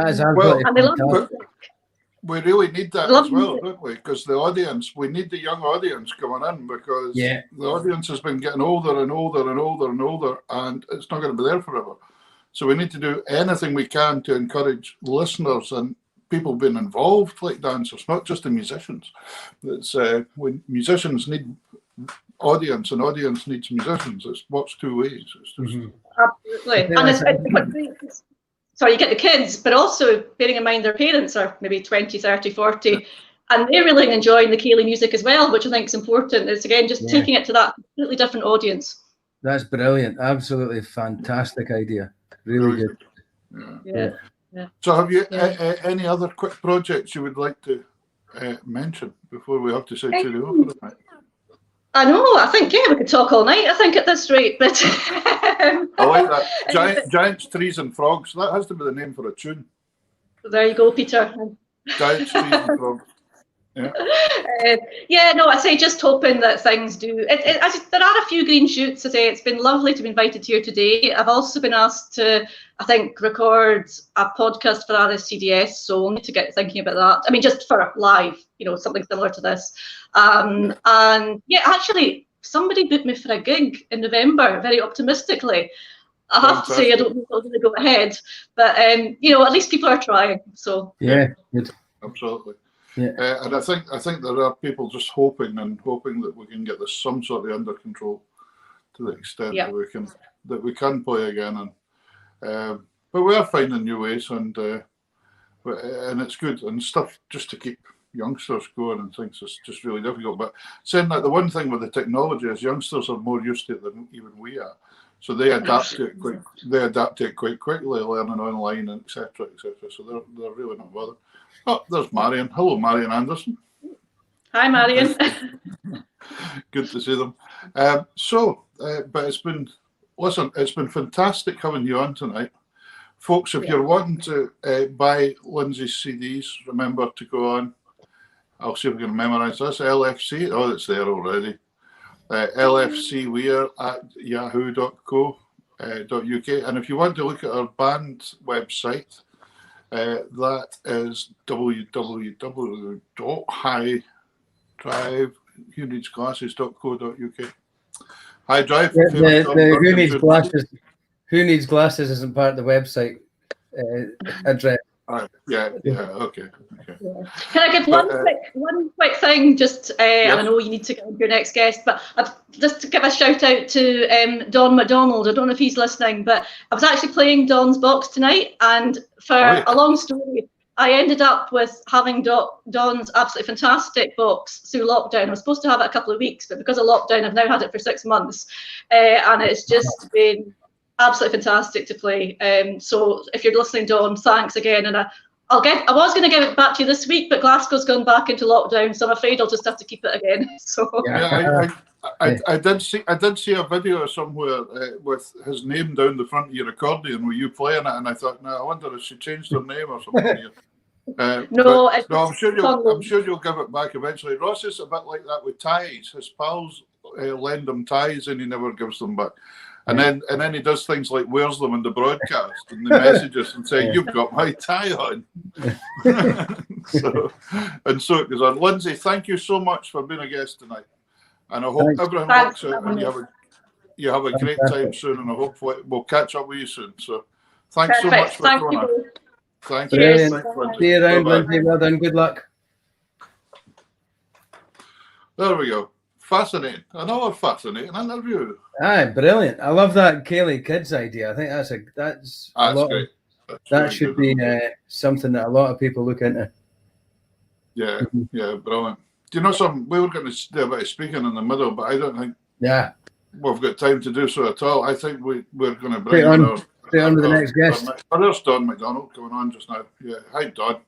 is and they love it. We really need that as well, don't we? Because we need the young audience coming in, because the audience has been getting older and older and older and older, and it's not going to be there forever. So we need to do anything we can to encourage listeners and people being involved, like dancers, not just the musicians. It's when musicians need audience and audience needs musicians. It works two ways. It's just absolutely, and so you get the kids, but also bearing in mind their parents are maybe 20, 30, 40, and they're really enjoying the Cayley music as well, which I think is important. It's again just taking it to that completely different audience. That's brilliant. Absolutely fantastic idea. Really good. Yeah. So have you any other quick projects you would like to mention before we have to say cheerio for the night? I know. I think we could talk all night. I think at this rate, but I like that. Giants, trees, and frogs. That has to be the name for a tune. There you go, Peter. Giants, trees, and frogs. Yeah. No, I say just hoping that things do. There are a few green shoots. I say it's been lovely to be invited here today. I've also been asked to, I think, record a podcast for RSCDS, so we'll need to get thinking about that. I mean, just for live, something similar to this. And yeah, actually, somebody booked me for a gig in November, very optimistically. I have to say, I don't know if it's going to go ahead, but at least people are trying. So yeah, good. Absolutely. Yeah. And I think there are people just hoping that we can get this some sort of under control to the extent that we can play again. And but we are finding new ways, and it's good and stuff just to keep youngsters going and things. It's just really difficult. But saying that, the one thing with the technology is youngsters are more used to it than even we are. So they adapt to it quite quickly, learning online and etc. So they're really not bothered. Oh, there's Marion. Hello, Marion Anderson. Hi, Marion. Good to see them. But it's been fantastic having you on tonight. Folks, if you're wanting to buy Lindsay's CDs, remember to go on. I'll see if we can memorise this. LFC. Oh, it's there already. LFC Weir at yahoo.co.uk. And if you want to look at our band website, that is www.highdrive.glasses.co.uk. High Drive. Who needs glasses isn't part of the website address. Okay. Can I give one quick thing? Just and I know you need to get on to your next guest, but just to give a shout out to Don McDonald. I don't know if he's listening, but I was actually playing Don's box tonight, and for a long story, I ended up with having Don's absolutely fantastic box through lockdown. I was supposed to have it a couple of weeks, but because of lockdown, I've now had it for 6 months, and it's just been absolutely fantastic to play. So if you're listening, Don, thanks again. And I was going to give it back to you this week, but Glasgow's gone back into lockdown, so I'm afraid I'll just have to keep it again. So I did see a video somewhere with his name down the front of your accordion. Were you playing it? And I thought, I wonder if she changed her name or something here. No, I'm sure you'll give it back eventually. Ross is a bit like that with ties. His pals lend him ties, and he never gives them back. And then he does things like wears them in the broadcast and the messages and say, "You've got my tie on." so it goes on. Lindsay, thank you so much for being a guest tonight, and I hope everyone works out and you have a great time soon. And I hope we'll catch up with you soon. So thanks so much for coming on. Thank you. See you around, Lindsay. Well done. Good luck. There we go. Fascinating. Another fascinating interview. Aye, brilliant. I love that Kaylee Kids idea. I think that's great. That should be something that a lot of people look into. Yeah, brilliant. Do you know something? We were going to do a bit of speaking in the middle, but I don't think we've got time to do so at all. I think we're going to bring on the next guest. There's Don McDonald coming on just now. Yeah, hi Don.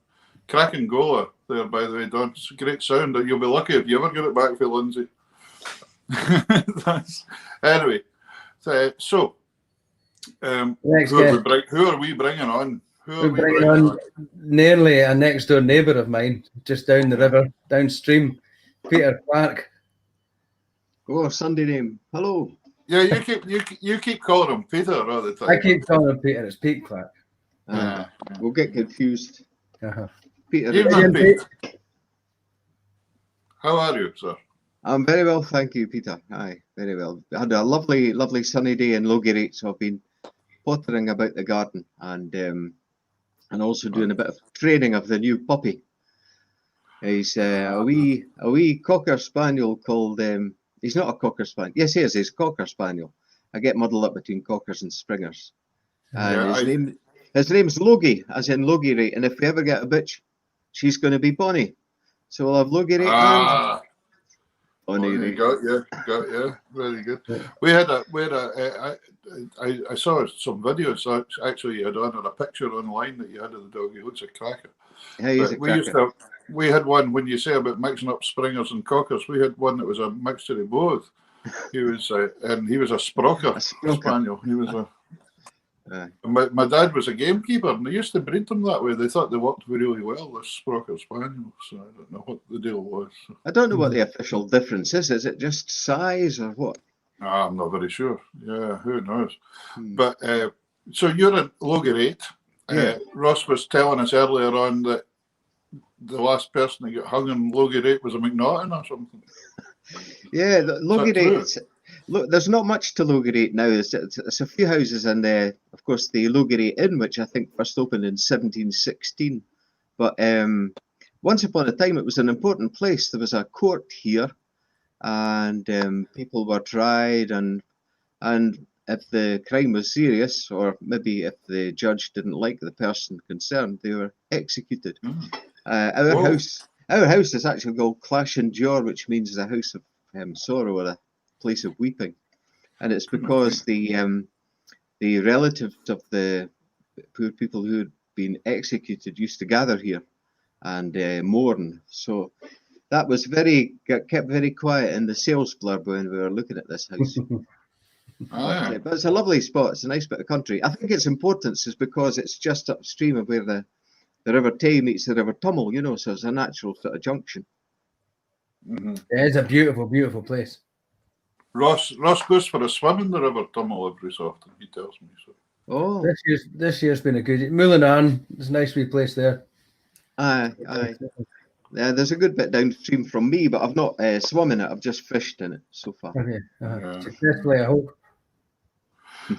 Cracking goaler there, by the way, Don. It's a great sound. You'll be lucky if you ever get it back for Lindsay. Anyway, so who are we bringing on? We're bringing on nearly a next door neighbour of mine, just down the river, downstream, Peter Clark. Oh, Sunday name. Hello. Yeah, you keep calling him Peter all the time. I keep calling him Peter. It's Pete Clark. We'll get confused. Peter. Pete. How are you, sir? I'm very well, thank you, Peter. Aye, very well. I had a lovely sunny day in Loggerate, so I've been pottering about the garden and also doing a bit of training of the new puppy. He's a wee cocker spaniel called. He's not a cocker spaniel. Yes, he is. He's a cocker spaniel. I get muddled up between cockers and springers. And his name's Logie, as in Loggerate. And if we ever get a bitch, she's going to be Bonnie. So we'll have Loggerate and. Bonnie. Got you. Very good. I saw some videos actually you had on a picture online that you had of the dog. He looks a cracker. Yeah, he's a cracker. we had one, when you say about mixing up springers and cockers, we had one that was a mixture of both. He was a sprocker, spaniel. He was a. My dad was a gamekeeper, and they used to breed them that way. They thought they worked really well, this sprocker spaniel. So I don't know what the deal was. I don't know what the official difference is. Is it just size or what? I'm not very sure. Yeah, who knows? But so you're at Logie 8. Yeah. Ross was telling us earlier on that the last person that got hung in Logie 8 was a McNaughton or something. Yeah, Logie 8. Look, there's not much to Logie 8 now. It's a few houses, and of course the Logie 8 Inn, which I think first opened in 1716. But once upon a time, it was an important place. There was a court here, and people were tried, and if the crime was serious, or maybe if the judge didn't like the person concerned, they were executed. Our house is actually called Clash and Jor, which means the house of sorrow, or a place of weeping, and it's because the relatives of the poor people who had been executed used to gather here and mourn. So that was kept very quiet in the sales blurb when we were looking at this house. But it's a lovely spot. It's a nice bit of country. I think its importance is because it's just upstream of where the River Tay meets the River Tummel, so it's a natural sort of junction. It is a beautiful, beautiful place. Ross goes for a swim in the River Tummel every so often, he tells me. So. Oh, this year's been a good. Mullanan, there's a nice wee place there. Aye. Yeah, there's a good bit downstream from me, but I've not swum in it. I've just fished in it so far. Okay. Successfully, I hope.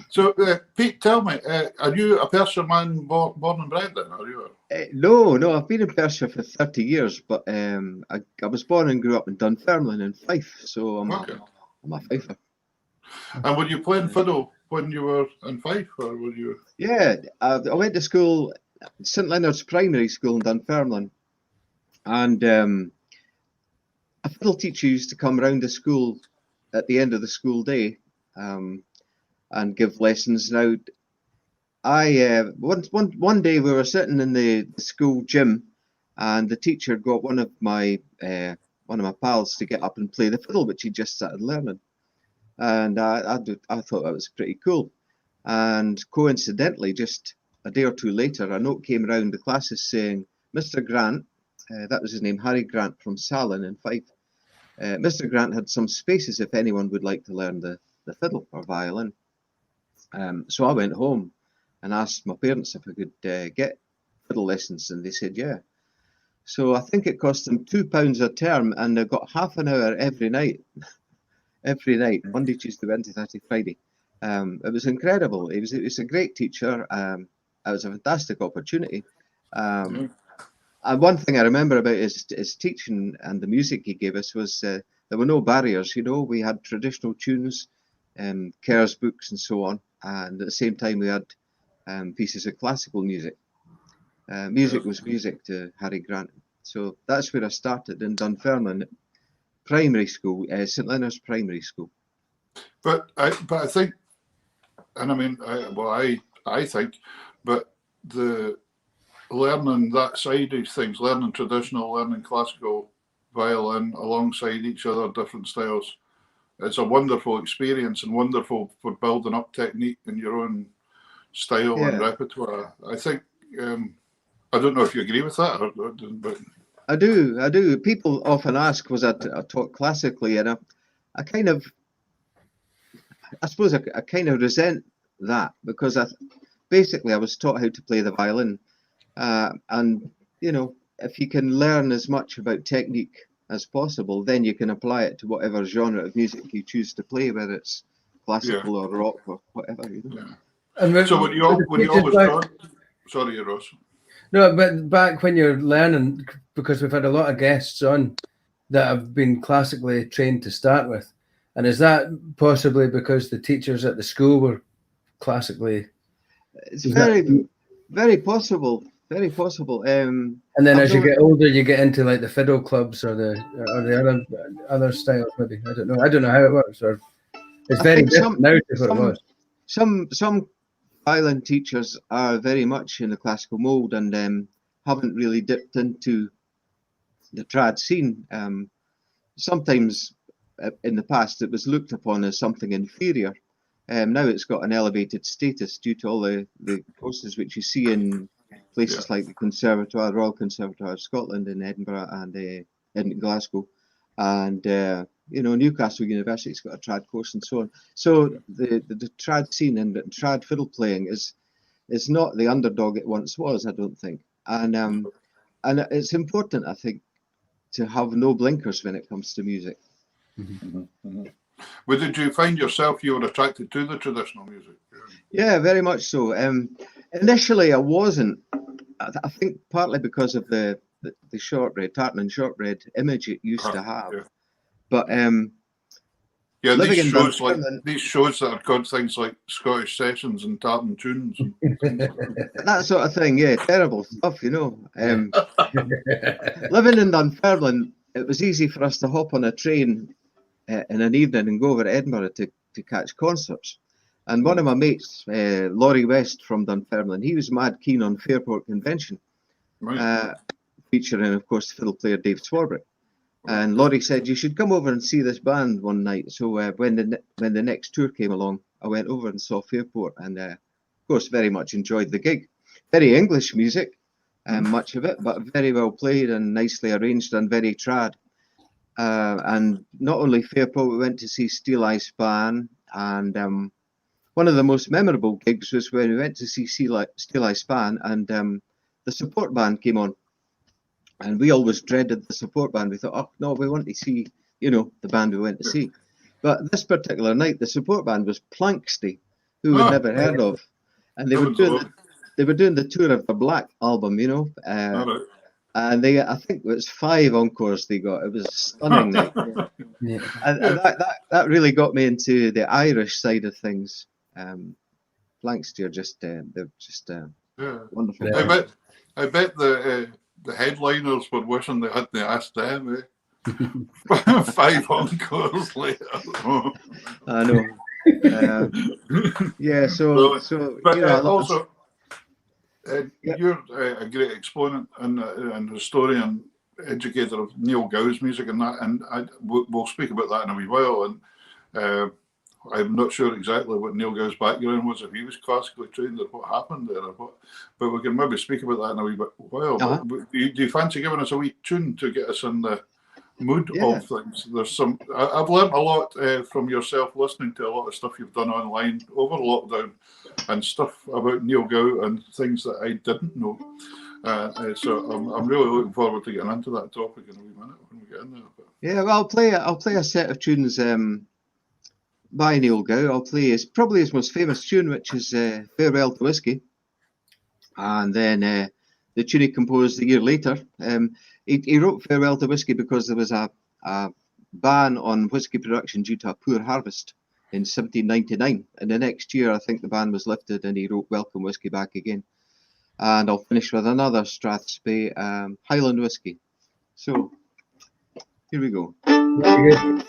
So, Pete, tell me, are you a Perthshire man born and bred then? Are you? No, I've been in Perthshire for 30 years, but I was born and grew up in Dunfermline in Fife, so I'm a Fifer. And were you playing fiddle when you were in Fife, or were you? Yeah, I went to school, St Leonard's Primary School in Dunfermline, and a fiddle teacher used to come round the school at the end of the school day and give lessons. Now, one day we were sitting in the school gym, and the teacher got one of my pals to get up and play the fiddle, which he just started learning, and I thought that was pretty cool. And coincidentally, just a day or two later, a note came around the classes saying, Mr. Grant, that was his name, Harry Grant from Salin in Fife. Mr. Grant had some spaces if anyone would like to learn the fiddle or violin. So I went home and asked my parents if I could get fiddle lessons, and they said yeah. So I think it cost them £2 a term, and they got half an hour every night, Monday, Tuesday, Wednesday, Thursday, Friday. It was incredible. It was a great teacher. It was a fantastic opportunity. And one thing I remember about his teaching and the music he gave us was there were no barriers. We had traditional tunes, Kerr's books, and so on. And at the same time, we had pieces of classical music. Music was music to Harry Grant. So that's where I started in Dunfermline Primary School, St Leonard's Primary School. But I think, and I mean, I think, but the learning that side of things, learning traditional, learning classical violin alongside each other, different styles, it's a wonderful experience and wonderful for building up technique in your own style and repertoire. I think, I don't know if you agree with that, but I do. People often ask, was I taught classically? And I suppose I kind of resent that, because I was taught how to play the violin. And, if you can learn as much about technique as possible, then you can apply it to whatever genre of music you choose to play, whether it's classical or rock or whatever. Yeah. So when you always taught, sorry, Ross. No, but back when you're learning, because we've had a lot of guests on that have been classically trained to start with, and is that possibly because the teachers at the school were classically? It's very possible. Very possible. And then as you get older, you get into like the fiddle clubs or the other styles. Maybe I don't know how it works. Or it's very different now to what it was. Some violin teachers are very much in the classical mold and haven't really dipped into trad scene. Sometimes in the past it was looked upon as something inferior. Now it's got an elevated status due to all the courses which you see in places like the Conservatoire, Royal Conservatoire of Scotland in Edinburgh and in Glasgow, and Newcastle University's got a trad course and so on. So the trad scene and the trad fiddle playing is not the underdog it once was, I don't think, and it's important, I think, to have no blinkers when it comes to music. But did you find yourself you were attracted to the traditional music? Yeah, very much so. Initially, I wasn't. I think partly because of the shortbread, tartan and shortbread image it used to have. Yeah. But these shows that are called things like Scottish Sessions and Tartan Tunes. That sort of thing, yeah, terrible stuff, living in Dunfermline, it was easy for us to hop on a train in an evening and go over to Edinburgh to catch concerts. And one of my mates, Laurie West from Dunfermline, he was mad keen on Fairport Convention, featuring, of course, fiddle player Dave Swarbrick. And Laurie said, you should come over and see this band one night. So when the next tour came along, I went over and saw Fairport and, of course, very much enjoyed the gig. Very English music, much of it, but very well played and nicely arranged and very trad. And not only Fairport, we went to see Steel Eye Span. And one of the most memorable gigs was when we went to see Steel Eye Span and the support band came on. And we always dreaded the support band. We thought, oh, no, we want to see, the band we went to see. But this particular night, the support band was Planksty, who we'd never heard of. And they were doing the tour of the Black album, And I think it was 5 encores they got. It was a stunning night. Yeah. And that really got me into the Irish side of things. Planksty are they're just wonderful. I bet the headliners were wishing they hadn't asked them. 5 encores later. I know. Yeah. So but also. You're a great exponent and historian, educator of Neil Gow's music and that, and we'll speak about that in a wee while. And I'm not sure exactly what Neil Gow's background was, if he was classically trained or what happened there, but we can maybe speak about that in a wee while. Uh-huh. Do you fancy giving us a wee tune to get us in the mood of things? There's some. I've learned a lot from yourself listening to a lot of stuff you've done online over lockdown, and stuff about Neil Gow and things that I didn't know. So I'm really looking forward to getting into that topic in a wee minute when we get in there. But. Yeah, well, I'll play a set of tunes by Neil Gow. I'll play probably his most famous tune, which is "Farewell to Whiskey," and then the tune he composed a year later. He wrote "Farewell to Whiskey" because there was a ban on whiskey production due to a poor harvest in 1799. And the next year, I think the ban was lifted, and he wrote "Welcome Whiskey" back again. And I'll finish with another Strathspey Highland Whiskey. So here we go. Very good.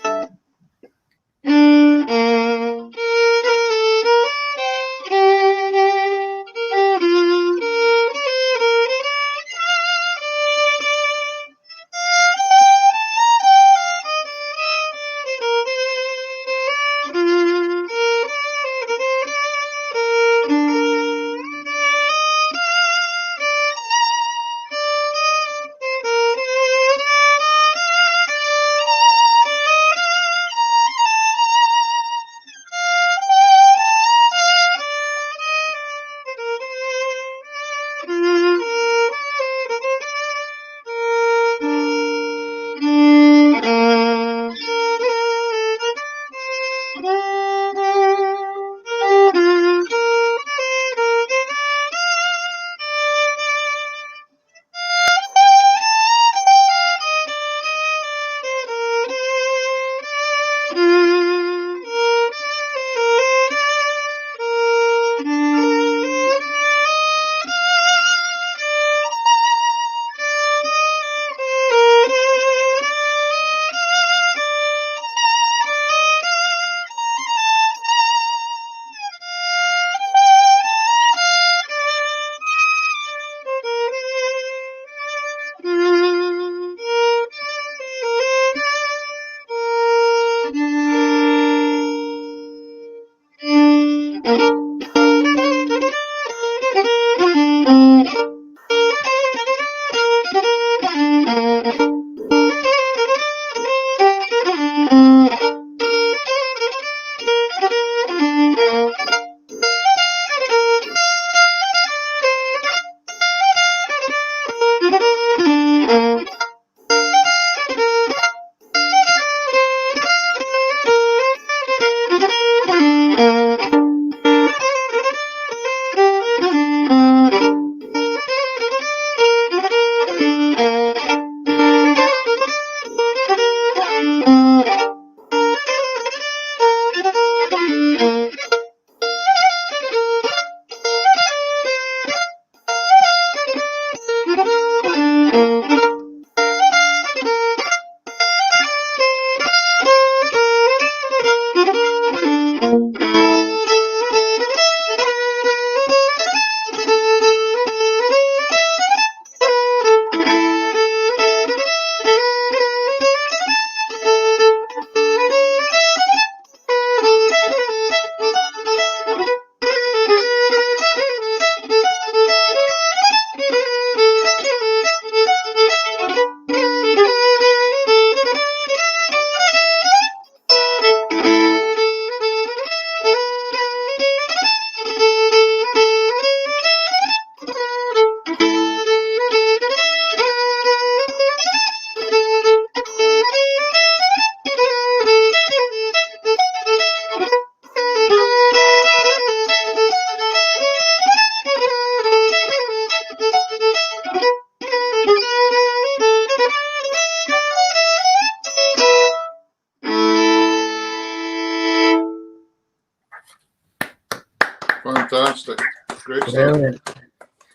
fantastic. Great stuff. Brilliant.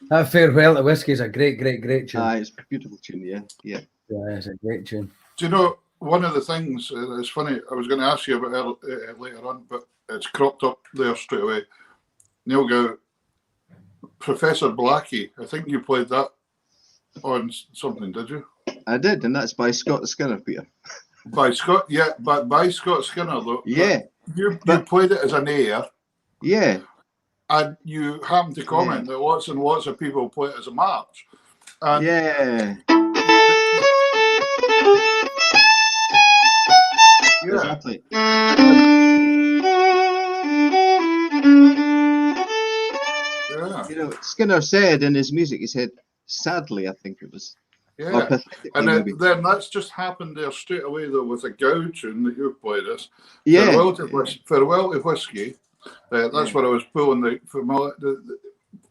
That Farewell to Whiskey is a great tune. It's a beautiful tune, yeah. Yeah, it's a great tune. Do you know, one of the things, it's funny, I was going to ask you about it later on, but it's cropped up there straight away. Neil Gow, Professor Blackie, I think you played that on something, did you? I did, and that's by Scott Skinner, Peter. By Scott, yeah, but by Scott Skinner, though. Yeah. You played it as an air. Yeah. And you happen to comment that lots and lots of people play it as a march. And yeah. Exactly. Yeah. You know, Skinner said in his music, he said, sadly, I think it was. Yeah. And then that's just happened there straight away, though, with a Gow tune that you played us. Yeah. Farewell to Whiskey. That's what I was pulling the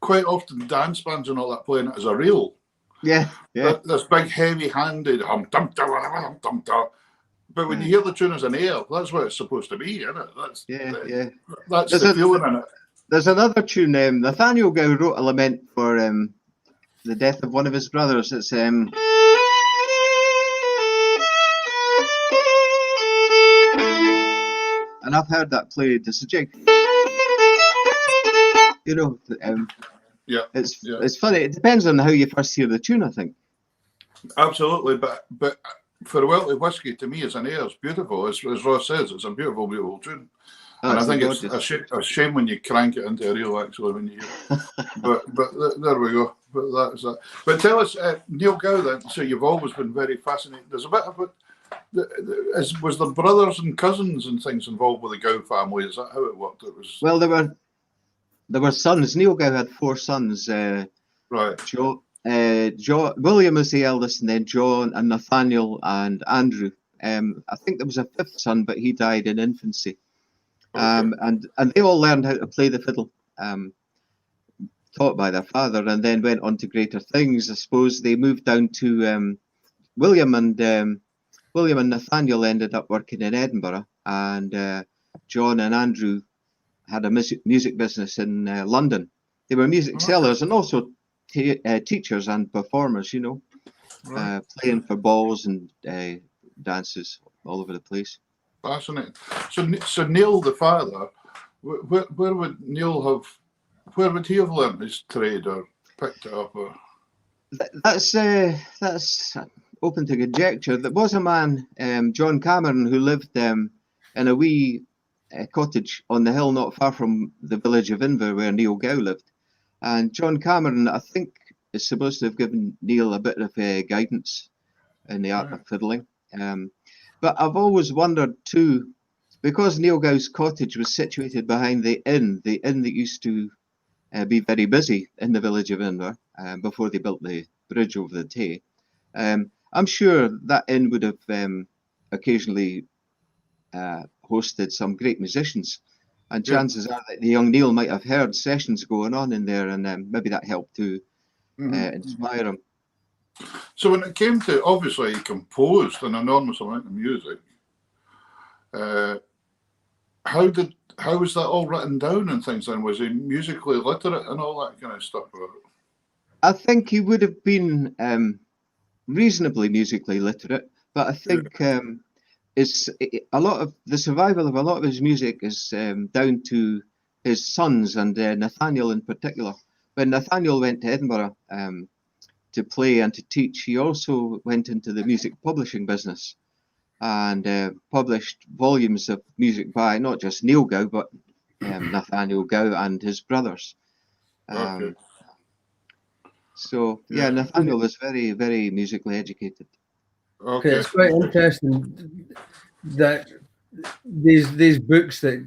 quite often dance bands and all that playing it as a reel. Yeah. This big heavy-handed hum dum dum dum dum dum. But when you hear the tune as an air, that's what it's supposed to be, isn't it? That's the feeling in it. There's another tune. Nathaniel Gow wrote a lament for the death of one of his brothers. It's and I've heard that played as a jig. You know, it's funny. It depends on how you first hear the tune, I think. Absolutely, but Farewell to Whiskey to me is an air. It's beautiful. As Ross says, it's a beautiful tune. And I think it's a shame when you crank it into a reel, actually, when you hear it. but there we go. But that's that. But tell us, Neil Gow, then. So you've always been very fascinated. There's a bit of it. Was there brothers and cousins and things involved with the Gow family? Is that how it worked? It was. Well, there were sons. Neil Gow had 4 sons. Right. William was the eldest, and then John and Nathaniel and Andrew. I think there was a 5th son, but he died in infancy. Okay. And they all learned how to play the fiddle, taught by their father, and then went on to greater things. I suppose they moved down to William and Nathaniel ended up working in Edinburgh, and John and Andrew had a music business in London. They were music sellers and also teachers and performers, you know, playing for balls and dances all over the place. Fascinating. So Neil, the father, where would Neil have? Where would he have learned his trade or picked it up? Or? That's open to conjecture. There was a man, John Cameron, who lived in a wee cottage on the hill not far from the village of Inver, where Neil Gow lived. And John Cameron, I think, is supposed to have given Neil a bit of guidance in the art of fiddling. But I've always wondered too, because Neil Gow's cottage was situated behind the inn that used to be very busy in the village of Inver before they built the bridge over the Tay. I'm sure that inn would have occasionally hosted some great musicians, and chances are that the young Neil might have heard sessions going on in there, and maybe that helped to inspire him. So when it came to, obviously he composed an enormous amount of music. How was that all written down and things then? Was he musically literate and all that kind of stuff? I think he would have been reasonably musically literate, but I think it's a lot of the survival of a lot of his music is down to his sons and Nathaniel in particular. When Nathaniel went to Edinburgh to play and to teach, he also went into the music publishing business and published volumes of music by not just Neil Gow, but Nathaniel Gow and his brothers. So Nathaniel was very, very musically educated. Okay, it's quite interesting that these books that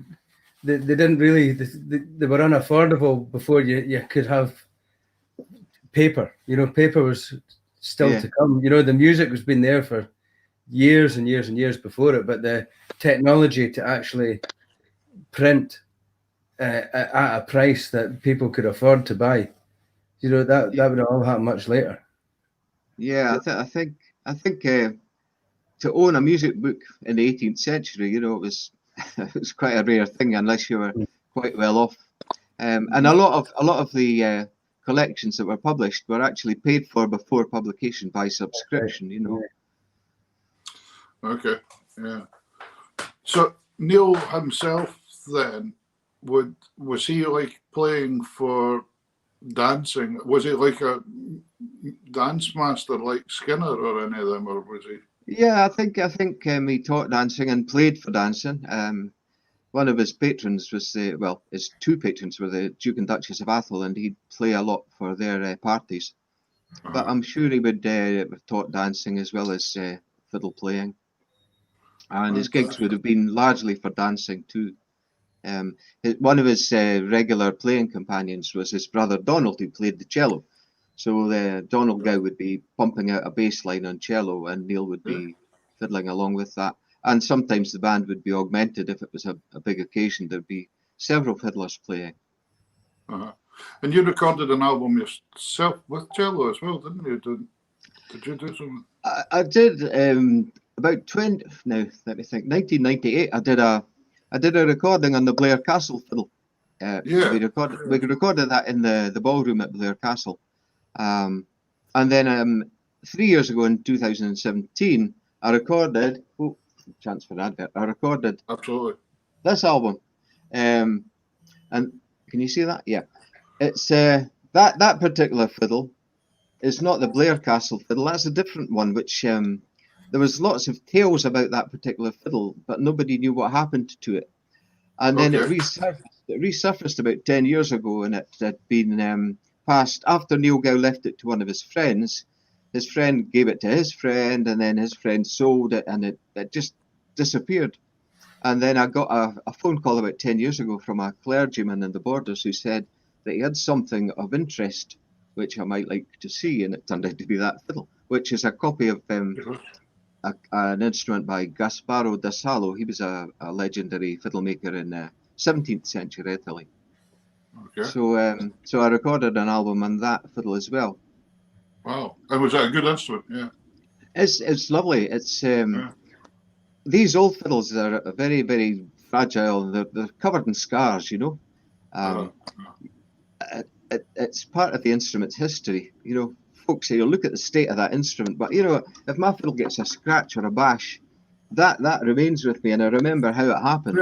they didn't really they were unaffordable before you could have paper. You know, paper was still to come. You know, the music was been there for years and years and years before it, but the technology to actually print at a price that people could afford to buy, you know, that would all happen much later. Yeah, I think to own a music book in the 18th century, you know, it was quite a rare thing unless you were quite well off. And a lot of the collections that were published were actually paid for before publication by subscription. You know. Okay. Yeah. So Neil himself then was he like playing for dancing? Was he like a dance master like Skinner or any of them, or was he? Yeah, I think he taught dancing and played for dancing. One of his patrons was his two patrons were the Duke and Duchess of Atholl, and he'd play a lot for their parties. But I'm sure he would have taught dancing as well as fiddle playing, and his gigs would have been largely for dancing too. One of his regular playing companions was his brother Donald, who played the cello. So Donald Gow would be pumping out a bass line on cello, and Neil would be fiddling along with that. And sometimes the band would be augmented if it was a big occasion. There'd be several fiddlers playing. And you recorded an album yourself with cello as well, didn't you? Did you do something? I did about 20. Now let me think. 1998. I did a recording on the Blair Castle fiddle. We recorded that in the ballroom at Blair Castle. And then 3 years ago in 2017, I recorded. Chance for an advert. I recorded absolutely this album, and can you see that? Yeah, it's that particular fiddle is not the Blair Castle fiddle. That's a different one. Which there was lots of tales about that particular fiddle, but nobody knew what happened to it. And then it resurfaced about 10 years ago, and it had been passed after Neil Gow left it to one of his friends. His friend gave it to his friend, and then his friend sold it, and it just disappeared. And then I got a phone call about 10 years ago from a clergyman in the Borders who said that he had something of interest, which I might like to see, and it turned out to be that fiddle, which is a copy of an instrument by Gasparo da Salo. He was a legendary fiddle maker in 17th century Italy. Okay. So I recorded an album on that fiddle as well. Wow. And was that a good instrument? Yeah. It's lovely. It's these old fiddles are very, very fragile. They're covered in scars, you know. It's part of the instrument's history. You know, folks say, you look at the state of that instrument, but you know, if my fiddle gets a scratch or a bash, that remains with me, and I remember how it happened.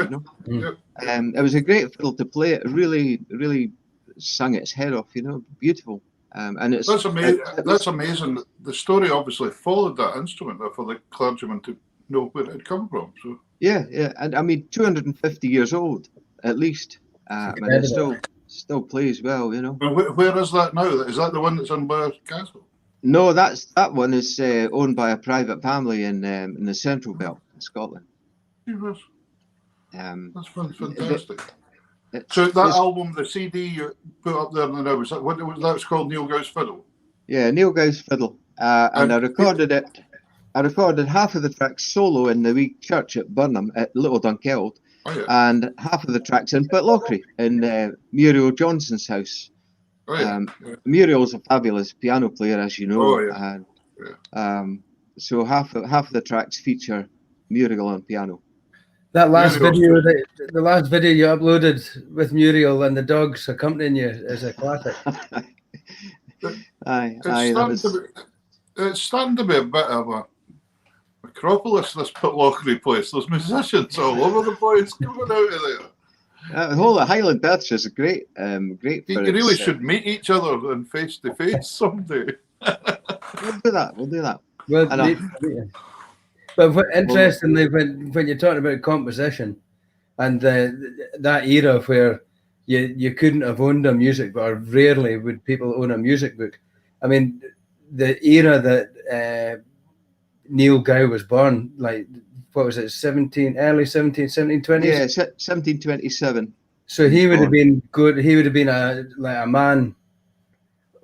You know, it was a great fiddle to play. It really, really sung its head off. You know, beautiful. And that's amazing. That's amazing. The story obviously followed that instrument for the clergyman to know where it had come from. So yeah, and I mean, 250 years old at least, and it still plays well. You know. And where is that now? Is that the one that's in Weir Castle? No, that one is owned by a private family in the Central Belt in Scotland. Yes. That's fantastic. So that album, the CD you put up there now, was that what that's called? Neil Gow's Fiddle. Yeah, Neil Gow's Fiddle, and I recorded it. I recorded half of the tracks solo in the wee church at Burnham at Little Dunkeld, and half of the tracks in Pitlochry in Muriel Johnson's house. Muriel's a fabulous piano player, as you know, and so half of the tracks feature Muriel on piano. That last video, the last video you uploaded with Muriel and the dogs accompanying you, is a classic. It's starting to be a bit of a acropolis, this Pitlochry place. There's musicians all over the place coming out of there. The whole Highland Perch is great. You really should meet each other and face to face someday. We'll do that. But interestingly, when you're talking about composition and that era where you couldn't have owned a music book, or rarely would people own a music book. I mean, the era that Neil Gow was born, like, what was it, early 1720s? Yeah, 1727. So he would have been good. He would have been a man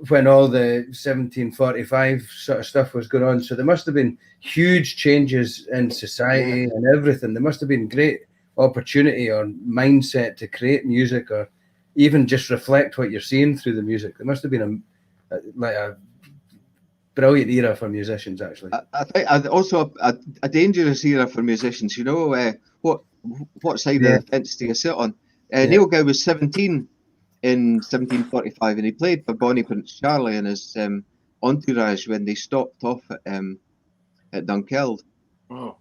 when all the 1745 sort of stuff was going on. So there must have been huge changes in society and everything. There must have been great opportunity or mindset to create music, or even just reflect what you're seeing through the music. There must have been a brilliant era for musicians, actually. I think also a dangerous era for musicians. You know, what side of the fence do you sit on? Neil Gow was 17 in 1745, and he played for Bonnie Prince Charlie and his entourage when they stopped off at Dunkeld. Oh.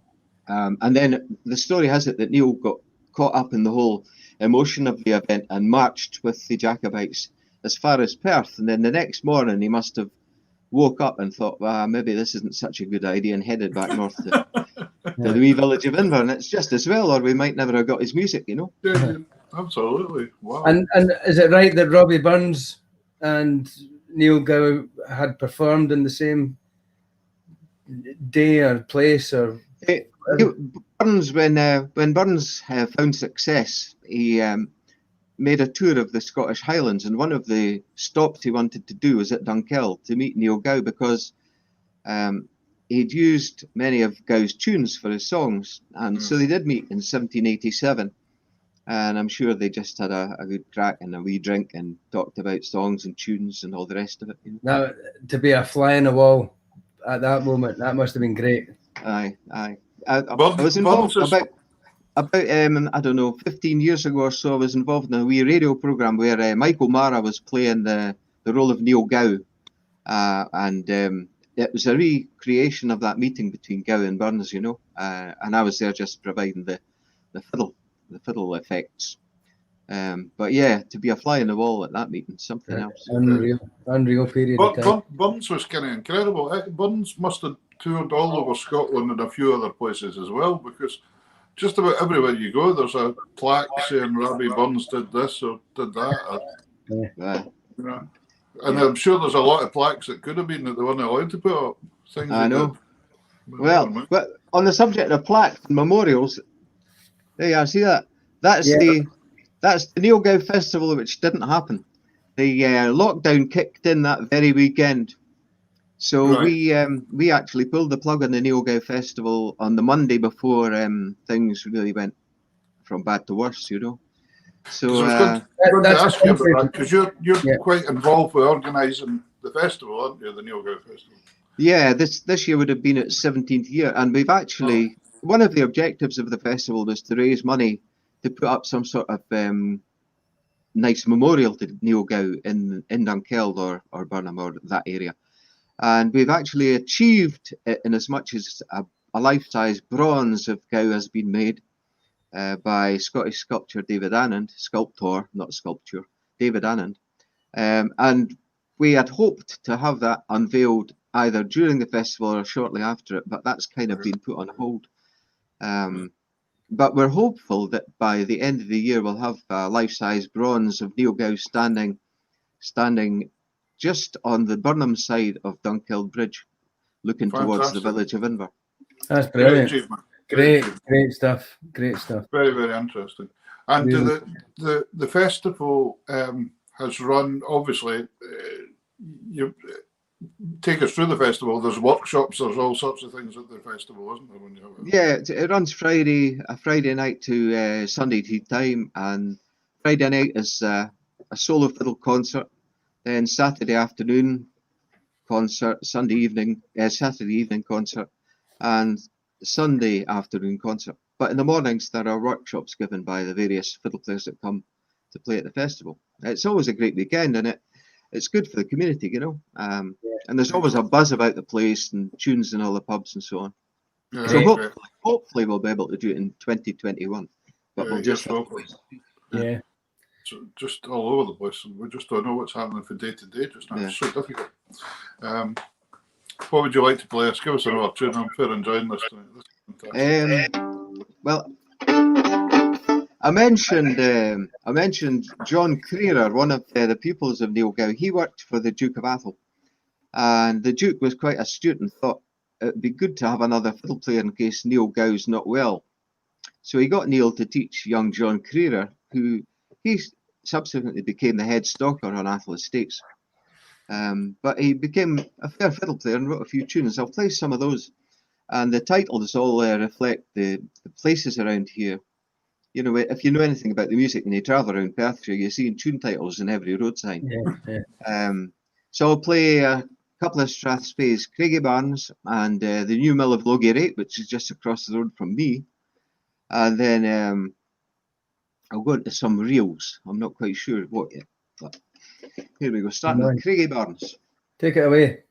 And then the story has it that Neil got caught up in the whole emotion of the event and marched with the Jacobites as far as Perth. And then the next morning he must have woke up and thought, well, maybe this isn't such a good idea, and headed back north to the wee village of Inver. And it's just as well, or we might never have got his music, you know. Yeah, absolutely. Wow. And is it right that Robbie Burns and Neil Gow had performed in the same day or place? Or Burns, when Burns found success, he made a tour of the Scottish Highlands, and one of the stops he wanted to do was at Dunkeld to meet Neil Gow, because he'd used many of Gow's tunes for his songs, and so they did meet in 1787, and I'm sure they just had a good crack and a wee drink and talked about songs and tunes and all the rest of it. You know? Now, to be a fly on the wall at that moment, that must have been great. Aye. I was involved about I don't know, 15 years ago or so. I was involved in a wee radio program where Michael Mara was playing the role of Neil Gow, and it was a recreation of that meeting between Gow and Burns, you know, and I was there just providing the fiddle effects. But yeah, to be a fly on the wall at that meeting, something else. Unreal period of time. Burns was kind of incredible. Burns must have toured all over Scotland and a few other places as well, because just about everywhere you go, there's a plaque saying Robbie Burns did this or did that. Yeah. And I'm sure there's a lot of plaques that could have been that they weren't allowed to put up. Things I know. Well, but on the subject of plaques and memorials, there you are, see that? That's the Neil Gow Festival, which didn't happen. The lockdown kicked in that very weekend. So we actually pulled the plug on the Neil Gow Festival on the Monday before things really went from bad to worse, you know. So I was going to ask you about that, because you're quite involved with organising the festival, aren't you, the Neil Gow Festival? Yeah, this year would have been its 17th year, and we've actually one of the objectives of the festival was to raise money to put up some sort of nice memorial to Neil Gow in Dunkeld or Burnham or that area. And we've actually achieved it in as much as a life-size bronze of Gow has been made by Scottish sculptor David Annand, David Annand. And we had hoped to have that unveiled either during the festival or shortly after it, but that's kind of been put on hold. But we're hopeful that by the end of the year we'll have a life-size bronze of Neil Gow standing just on the Burnham side of Dunkeld Bridge, looking towards the village of Inver. That's brilliant. Great stuff. Very, very interesting. And the festival has run, obviously, you take us through the festival. There's workshops, there's all sorts of things at the festival, isn't there? When you have it? Yeah, it runs Friday night to Sunday tea time, and Friday night is a solo fiddle concert. Then Saturday afternoon concert, Saturday evening concert, and Sunday afternoon concert. But in the mornings there are workshops given by the various fiddle players that come to play at the festival. It's always a great weekend, and it's good for the community, you know. And there's always a buzz about the place and tunes in all the pubs and so on. Yeah, so hopefully we'll be able to do it in 2021. But we'll just just all over the place. We just don't know what's happening from day to day just now. It's so difficult. What would you like to play us? Give us another tune. I'm fair enjoying this tonight. Well, I mentioned John Crerar, one of the pupils of Neil Gow. He worked for the Duke of Atholl, and the Duke was quite astute and thought it'd be good to have another fiddle player in case Neil Gow's not well. So he got Neil to teach young John Crerar, who he subsequently became the head stocker on Atholl Estates. But he became a fair fiddle player and wrote a few tunes. I'll play some of those, and the titles all reflect the places around here. You know, if you know anything about the music and you travel around Perthshire, you see tune titles in every road sign. So I'll play a couple of Strathspeys, Craigie Barnes, and the new mill of Logie, which is just across the road from me. And then I'll go into some reels. I'm not quite sure what yet. Here we go, starting with Craigie Barnes. Take it away.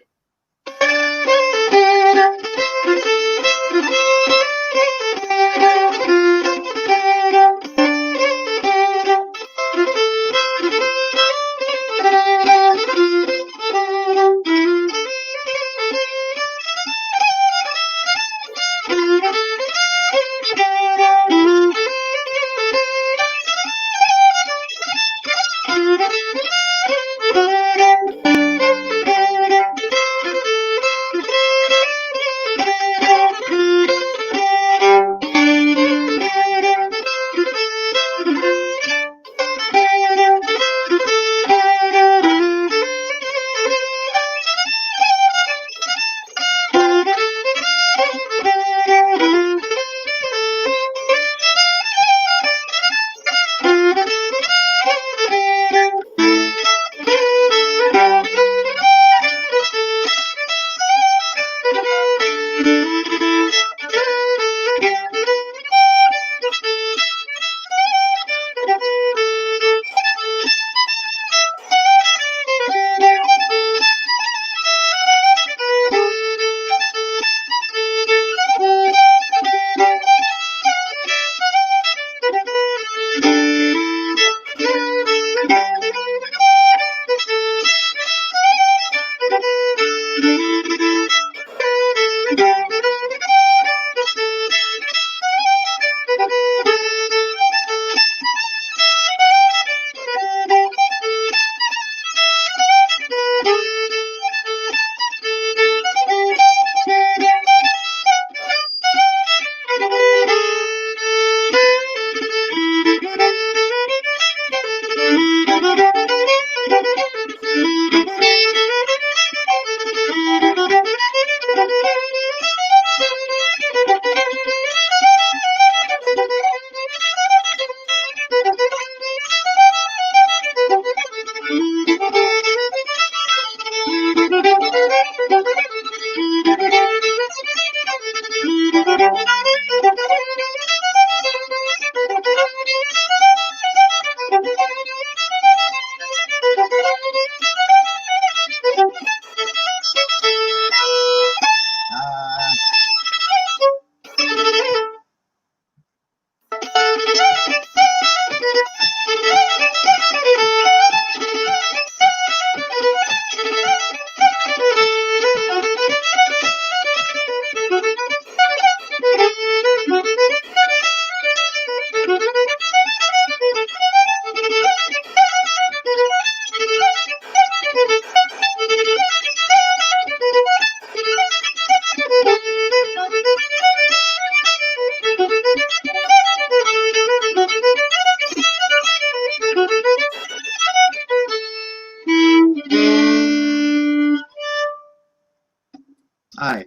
Aye.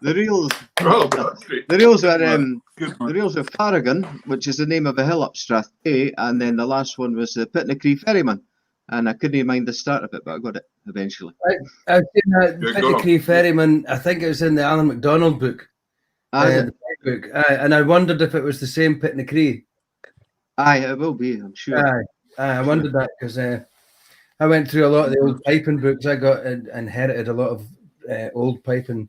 The reels, Oh, that's great. the reels are Good the man. reels are Farragon, which is the name of a hill up Strathpay, and then the last one was the Pitnacree Ferryman, and I couldn't mind the start of it, but I got it eventually. I've seen that Yeah, go on. Pitnacree Ferryman. I think it was in the Alan MacDonald book. Aye, The book. And I wondered if it was the same Pitnacree. aye, it will be, I'm sure. I wondered that because I went through a lot of the old piping books. I got inherited a lot of old piping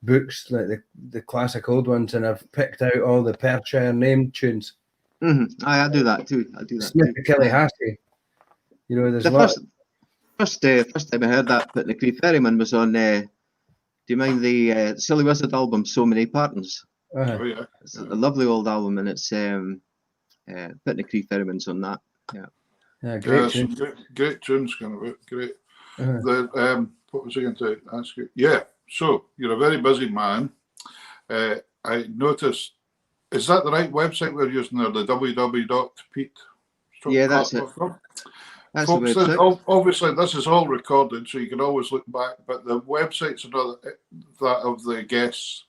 books, like the classic old ones, and I've picked out all the Perthshire name tunes. Aye, I do that too. Smith to Killyhassy. You know, there's The a lot. first time I heard that Pitnacree Ferryman was on. Do you mind the Silly Wizard album, So Many Patterns? Oh, yeah. It's a lovely old album, and it's Pitnacree Ferryman's on that. Yeah. Yeah, great tune. Some great tunes kind of it. Great. Uh-huh. What was I going to ask you? Yeah. So you're a very busy man. I noticed. Is that the right website we're using there? The www.pete. Yeah, that's it. That's Folks, the website. obviously this is all recorded, so you can always look back. But the website's another that of the guests.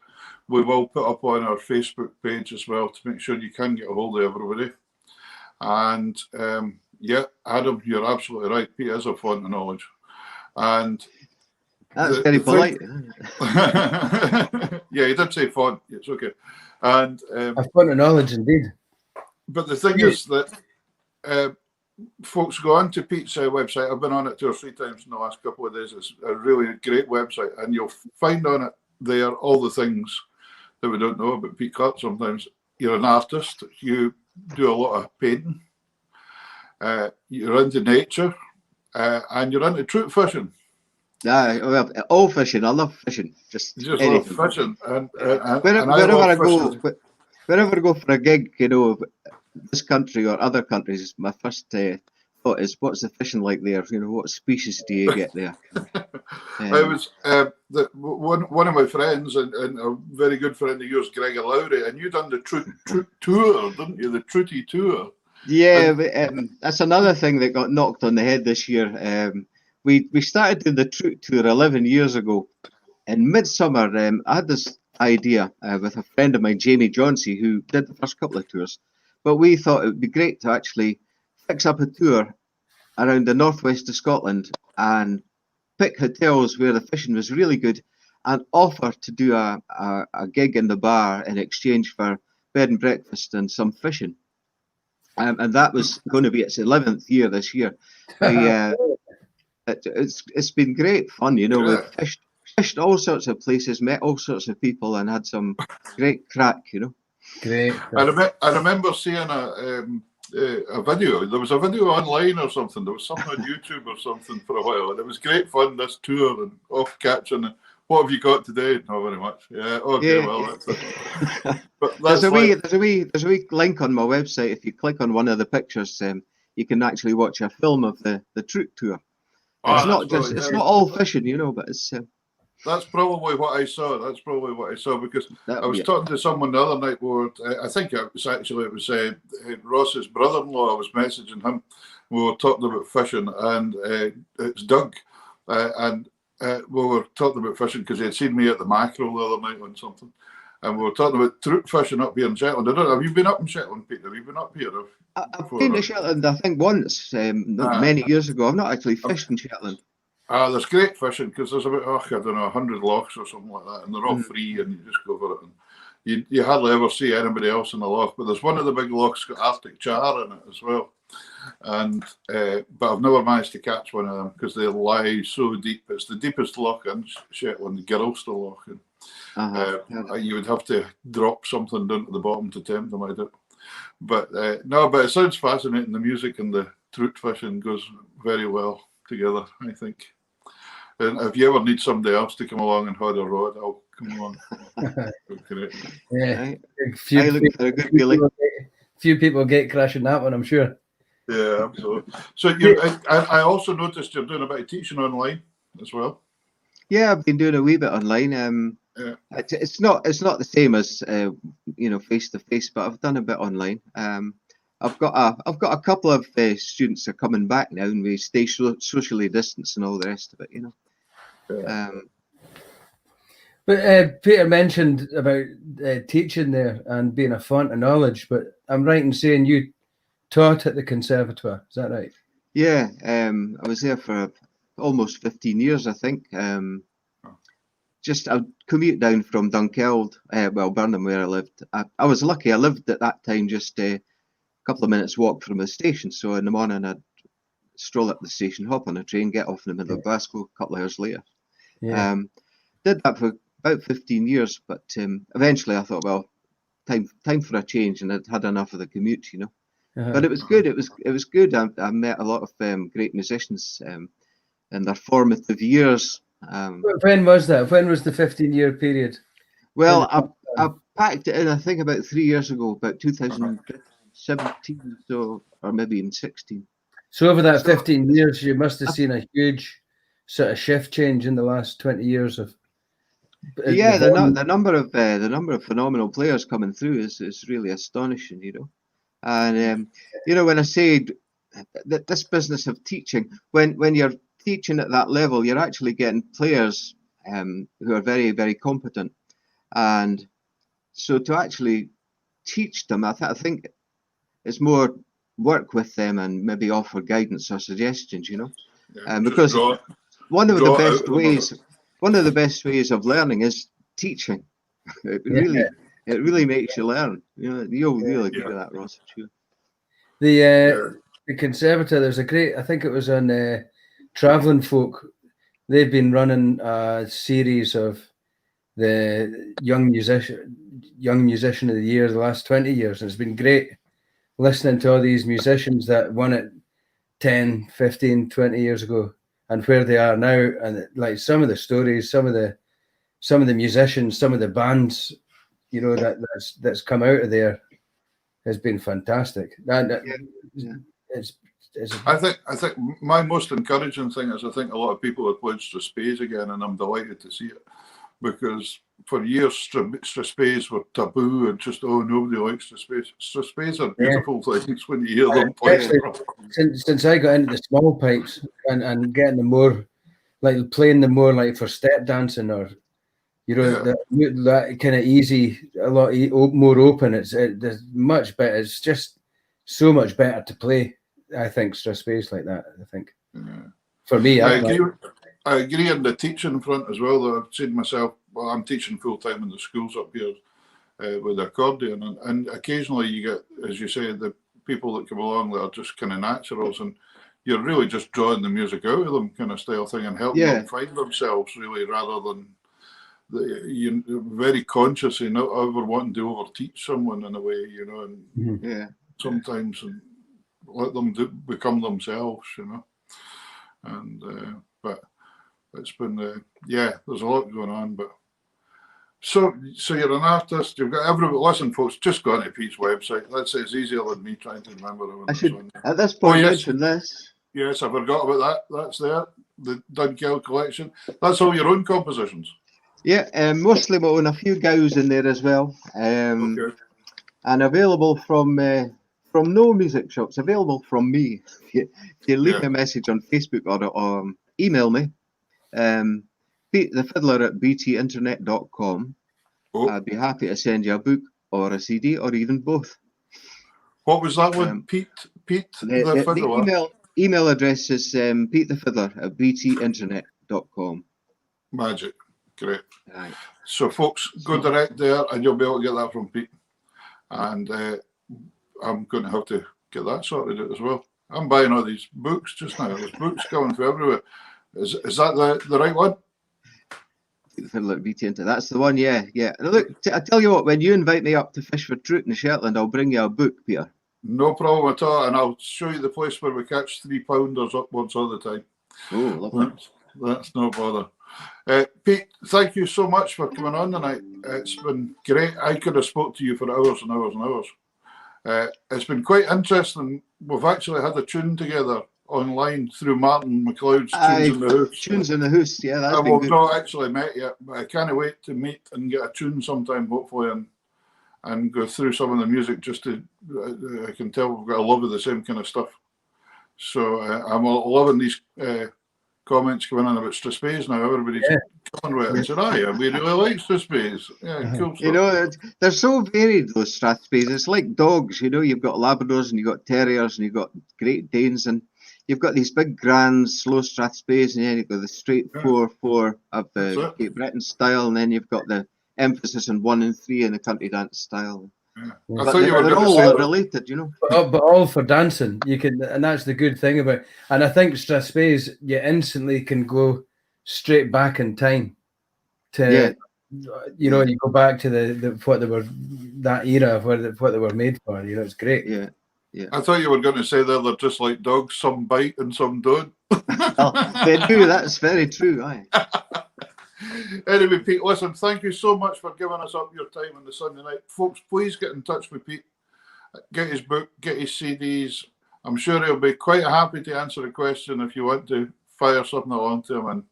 We will put up on our Facebook page as well to make sure you can get a hold of everybody. And yeah, Adam, you're absolutely right. Pete is a font of knowledge, and That's very polite. yeah, he did say font. It's okay. And A font of knowledge, indeed. but the thing is that folks go on to Pete's website, I've been on it 2 or 3 times in the last couple of days. It's a really great website, and you'll find on it there all the things that we don't know about Pete Clark. Sometimes you're an artist, you do a lot of painting, you're into nature, and you're into trout fishing. Well, all fishing. I love fishing. Just anything. Love fishing, and wherever I go, wherever I go for a gig, you know, this country or other countries, my first thought is, what's the fishing like there? You know, what species do you get there? I was one of my friends and a very good friend of yours, Gregor Lowry, and you done the Trout tour, didn't you? The Trouty tour. Yeah, that's another thing that got knocked on the head this year. We started doing the Trout tour 11 years ago. In midsummer, I had this idea with a friend of mine, Jamie Johnsey, who did the first couple of tours. But we thought it would be great to actually fix up a tour around the northwest of Scotland and pick hotels where the fishing was really good and offer to do a gig in the bar in exchange for bed and breakfast and some fishing. And that was going to be its 11th year this year. It's been great fun, you know. We've fished all sorts of places, met all sorts of people, and had some great crack, you know. Great. I remember seeing a video. There was a video online or something. There was something on YouTube or something for a while, and it was great fun. This tour and off catching. What have you got today? Not very much. Yeah. Okay. Yeah. Well, that's it. But there's a wee link on my website. If you click on one of the pictures, you can actually watch a film of the Trout tour. It's not all fishing, you know, but it's. That's probably what I saw. Because I was talking to someone the other night where I think it was Ross's brother-in-law. I was messaging him. We were talking about fishing, and it's Doug, and we were talking about fishing because he had seen me at the mackerel the other night on something, and we were talking about trout fishing up here in Shetland. Have you been up in Shetland, Peter? Have you been up here? I've been to Shetland, I think, once many years ago. I've not actually fished in Shetland. There's great fishing because there's about 100 lochs or something like that, and they're all free, and you just go for it. And you hardly ever see anybody else in the loch, but there's one of the big lochs got Arctic char in it as well. And but I've never managed to catch one of them because they lie so deep. It's the deepest loch in Shetland, the Girlster Loch. And, you would have to drop something down to the bottom to tempt them out. But but it sounds fascinating. The music and the trout fishing goes very well together, I think. And if you ever need somebody else to come along and hold a rod, I'll come along. Yeah, few people get crashing that one, I'm sure. Yeah, absolutely. So I also noticed you're doing a bit of teaching online as well. Yeah, I've been doing a wee bit online. It's not the same as face to face, but I've done a bit online. I've got a couple of students are coming back now, and we stay socially distanced and all the rest of it, you know. Yeah. But Peter mentioned about teaching there and being a font of knowledge. But I'm right in saying you taught at the conservatoire. Is that right? Yeah, I was there for almost 15 years, I think. Just I commute down from Dunkeld, Burnham, where I lived. I was lucky. I lived at that time just a couple of minutes walk from the station. So in the morning, I'd stroll up the station, hop on a train, get off in the middle of Glasgow a couple of hours later. Yeah. Did that for about 15 years, but eventually I thought, well, time for a change, and I'd had enough of the commute, you know. But it was good. It was good. I met a lot of great musicians in their formative years. When was that? When was the 15-year period? Well, I packed it in, I think, about 3 years ago, about 2017, or maybe in 16. So over that 15 years, you must have seen a huge sort of shift change in the last 20 years of. Yeah, the number of phenomenal players coming through is really astonishing, you know. And when I say that this business of teaching, when you're teaching at that level, you're actually getting players who are very, very competent, and so to actually teach them, I think it's more work with them and maybe offer guidance or suggestions, you know. Because one of the best ways of learning is teaching. It really makes you learn. You know, you'll really get that, Ross. Sure. the Conservator. There's a great, I think it was on Travelling Folk. They've been running a series of the young musician of the year the last 20 years. And it's been great listening to all these musicians that won it 10, 15, 20 years ago and where they are now. And like some of the stories, some of the musicians, some of the bands, you know, that's come out of there has been fantastic. I think my most encouraging thing is I think a lot of people have played Strathspey again, and I'm delighted to see it, because for years Strathspey were taboo and just nobody likes Strathspey. Strathspey are beautiful things when you hear them play. Since I got into the small pipes and getting them more like playing them more like for step dancing or you know that kind of easy, a lot more open. It's much better. It's just so much better to play. I think Strathspey like that. I think for me, I agree on the teaching front as well. Though I've seen myself. Well, I'm teaching full time in the schools up here with the accordion, and occasionally you get, as you say, the people that come along that are just kind of naturals, and you're really just drawing the music out of them, kind of style thing, and helping them find themselves really, rather than you're very conscious, you know, ever wanting to overteach someone in a way, you know, and sometimes let them become themselves, you know, and but it's been there's a lot going on, but so you're an artist, you've got everybody. Listen, folks, just go on to Pete's website. That's it's easier than me trying to remember. I should at this point mention this. Yes, I forgot about that. That's there, the Dunkeld collection. That's all your own compositions. Yeah, mostly my own. A few gows in there as well, and available from no music shops. Available from me. If you leave me a message on Facebook or email me, Pete the Fiddler at btinternet.com. I'd be happy to send you a book or a CD or even both. What was that one? Pete the Fiddler. The email address is Pete the Fiddler at btinternet.com. Magic. Great. Right. So, folks, go direct there and you'll be able to get that from Pete. And I'm going to have to get that sorted out as well. I'm buying all these books just now. There's books coming from everywhere. Is that the right one? Pete the Fiddler at BT That's the one, yeah. Look, I tell you what, when you invite me up to fish for trout in Shetland, I'll bring you a book, Peter. No problem at all. And I'll show you the place where we catch 3-pounders upwards all the time. Oh, lovely. That's no bother. Pete, thank you so much for coming on tonight. It's been great. I could have spoke to you for hours and hours and hours. It's been quite interesting. We've actually had a tune together online through Martin McLeod's Tunes in the House. Tunes in the House, yeah. That's we've not actually met yet, but I can't wait to meet and get a tune sometime, hopefully, and go through some of the music just to. I can tell we've got a love of the same kind of stuff. So I'm loving these comments coming in about Strathspey now. Everybody's coming with it and said, we really like Strathspey. Yeah, cool stuff. You know, they're so varied, those Strathspeys. It's like dogs, you know, you've got Labradors and you've got Terriers and you've got Great Danes and you've got these big, grand, slow Strathspeys, and then you've got the straight 4/4 of the Cape Breton style, and then you've got the emphasis on 1 and 3 in the country dance style. Yeah. I thought they're all related, you know. But all for dancing, you can, and that's the good thing about. And I think Strathspeys, you instantly can go straight back in time to, you know, you go back to the what they were, that era of what they were made for. You know, it's great. Yeah. I thought you were going to say they're just like dogs, some bite and some don't. They do, that's very true, aye. Anyway, Pete, listen, thank you so much for giving us up your time on the Sunday night. Folks, please get in touch with Pete. Get his book, get his CDs. I'm sure he'll be quite happy to answer a question if you want to fire something along to him, and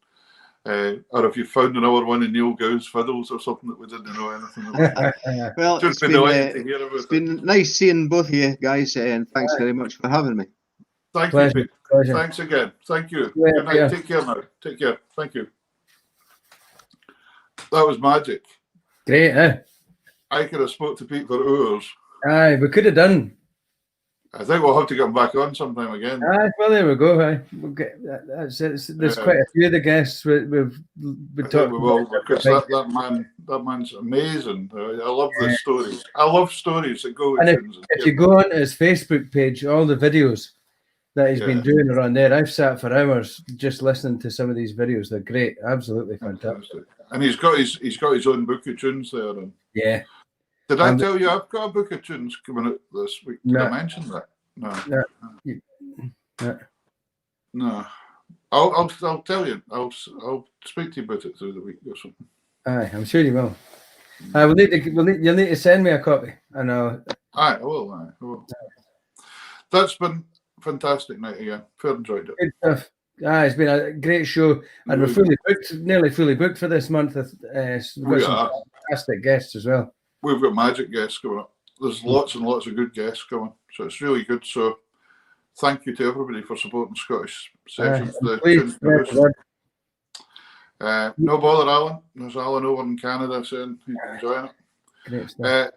or if you found another one of Neil Gow's fiddles or something that we didn't know anything about. Well, it's been nice seeing both of you guys, and thanks very much for having me. Thank you, Pete. Pleasure. Thanks again. Thank you. Good night. Take care now. Take care. Thank you. That was magic. Great, eh? I could have spoke to Pete for hours. Aye, we could have done. I think we'll have to get him back on sometime again. Aye, well, there we go. Aye. We'll get, there's quite a few of the guests we've talked about. Because that man's amazing. I love the stories. I love stories that go with and things. if you go on his Facebook page, all the videos, that he's been doing around there. I've sat for hours just listening to some of these videos. They're great, absolutely fantastic. And he's got his own book of tunes there. And yeah. Did I tell you I've got a book of tunes coming out this week? Did I mention that? No. I'll tell you. I'll speak to you about it through the week or something. Aye, I'm sure you will. You'll need to send me a copy. I know. I will. That's been fantastic night again. Fair enjoyed it. Good stuff. It's been a great show, and we're fully booked, nearly fully booked for this month. We've got some fantastic guests as well. We've got magic guests coming up. There's lots and lots of good guests coming, so it's really good. So thank you to everybody for supporting Scottish Sessions. No bother, Alan. There's Alan over in Canada saying he's enjoying it. Great stuff.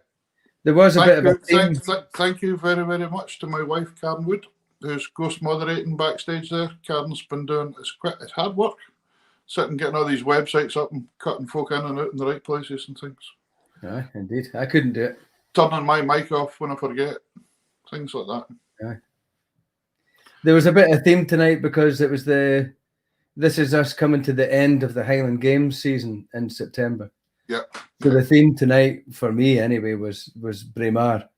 There was a bit of a theme. Thank you very, very much to my wife, Karen Wood, who's ghost moderating backstage there. Karen's been doing it's hard work, sitting getting all these websites up and cutting folk in and out in the right places and things. Yeah, indeed. I couldn't do it. Turning my mic off when I forget. Things like that. Yeah. There was a bit of theme tonight because it was this is us coming to the end of the Highland Games season in September. Yeah. So the theme tonight for me anyway was Braemar.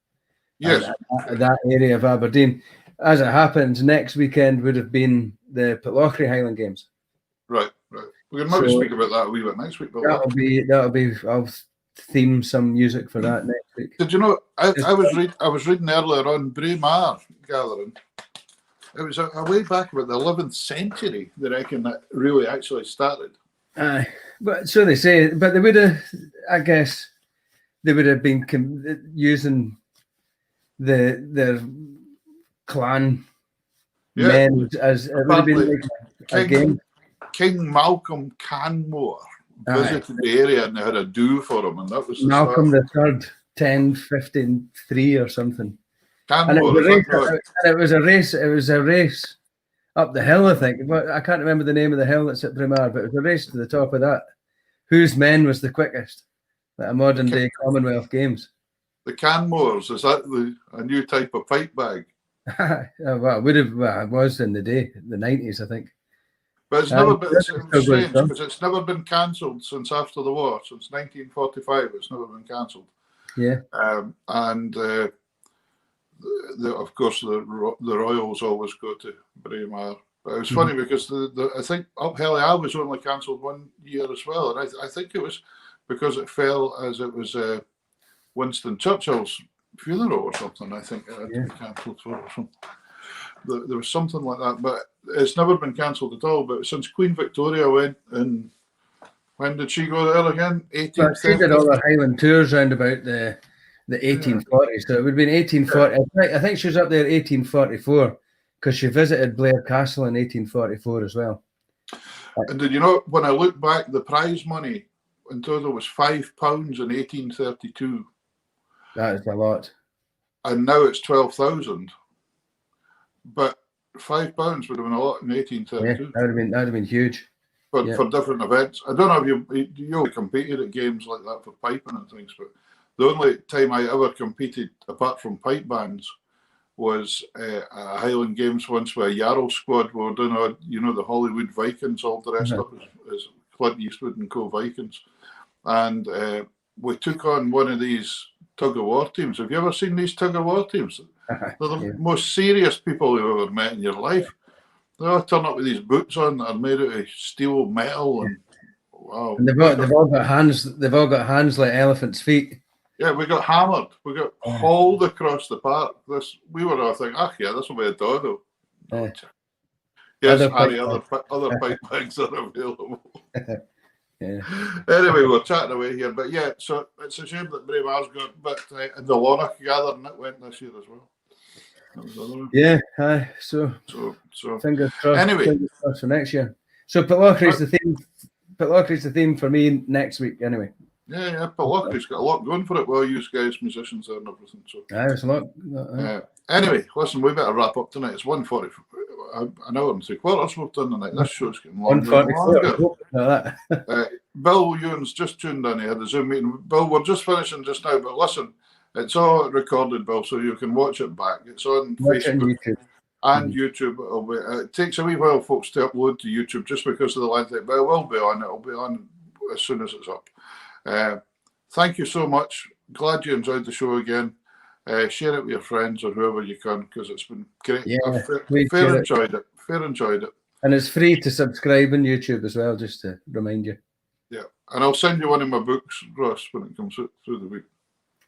Yes. That area of Aberdeen. As it happens, next weekend would have been the Pitlochry Highland Games. Right. We can maybe speak about that a wee bit next week. But that'll be. I'll theme some music for that next week. Did you know? I was reading earlier on Braemar gathering. It was a way back about the 11th century. They reckon that really actually started. Aye, but so they say. But they would have, I guess, they would have been using their clan men as it would have been like a game. King Malcolm Canmore visited the area and they had a do for him, and that was Malcolm the Third, 1053 or something. Canmore, and it was a race. It was a race up the hill, I think. But I can't remember the name of the hill that's at Braemar, but it was a race to the top of that. Whose men was the quickest? Like a modern day Commonwealth Games. The Canmores, is that a new type of pipe bag? Well, it was in the day, the 90s, I think. But it's never been strange because it's never been cancelled since after the war, since 1945. It's never been cancelled. Yeah. Of course, the Royals always go to Braemar. But it was funny because I think Up Helley was only cancelled 1 year as well, and I think it was because it fell as it was Winston Churchill's funeral or something. I think it had to be cancelled for or something. There was something like that, but it's never been cancelled at all. But since Queen Victoria went, and when did she go there again? 1830. She did all her Highland tours round about the 1840s. So it would have been 1840. I think she was up there 1844 because she visited Blair Castle in 1844 as well. And did you know, when I look back, the prize money in total was £5 in 1832. That is a lot. And now it's 12,000. But £5 would have been a lot in 1832. Yeah, that would have been huge. But for different events. I don't know if you competed at games like that for piping and things, but the only time I ever competed, apart from pipe bands, was at Highland Games once with a Yarrow squad. We were doing, the Hollywood Vikings, all dressed up as Clint Eastwood and co-Vikings. And we took on one of these tug-of-war teams. Have you ever seen these tug-of-war teams? They're the most serious people you've ever met in your life. They all turn up with these boots on that are made out of steel metal, and wow. And they've all got hands. They've all got hands like elephants' feet. Yeah, we got hammered. We got hauled across the park. We were all thinking, this will be a doddle. Yes, Harry, other pipe bags are available. Anyway, we're chatting away here, but so it's a shame that Braemar's got, but the Lanark gathering that went this year as well. So fingers crossed. Anyway, fingers crossed for next year. So Pitlochry's the theme. Pitlochry's the theme for me next week. Anyway. Yeah. Pitlochry's got a lot going for it. Well, you guys, musicians there and everything. So. There's a lot. Anyway, listen, we better wrap up tonight. It's 1:40. An hour and 3/4 we've done tonight. This show's getting longer and longer. Bill Ewan's just tuned in. He had a Zoom meeting. Bill, we're just finishing just now, but listen, it's all recorded, Bill, so you can watch it back. It's on Facebook. And YouTube, it takes a wee while, folks, to upload to YouTube just because of the length of it, but it will be on. It'll be on as soon as it's up. Thank you so much. Glad you enjoyed the show again. Share it with your friends or whoever you can, because it's been great. Yeah, fair enjoyed it. Fair enjoyed it. And it's free to subscribe on YouTube as well, just to remind you. Yeah, and I'll send you one of my books, Ross, when it comes through the week.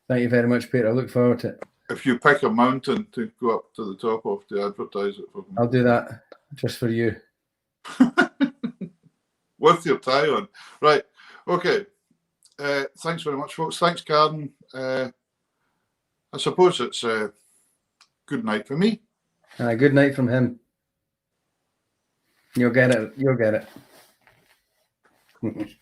Thank you very much, Peter. I look forward to it. If you pick a mountain to go up to the top of to advertise it for them. I'll do that just for you. With your tie on. Right. Okay. Thanks very much, folks. Thanks, Karen. I suppose it's good night for me. Good night from him. You'll get it. You'll get it.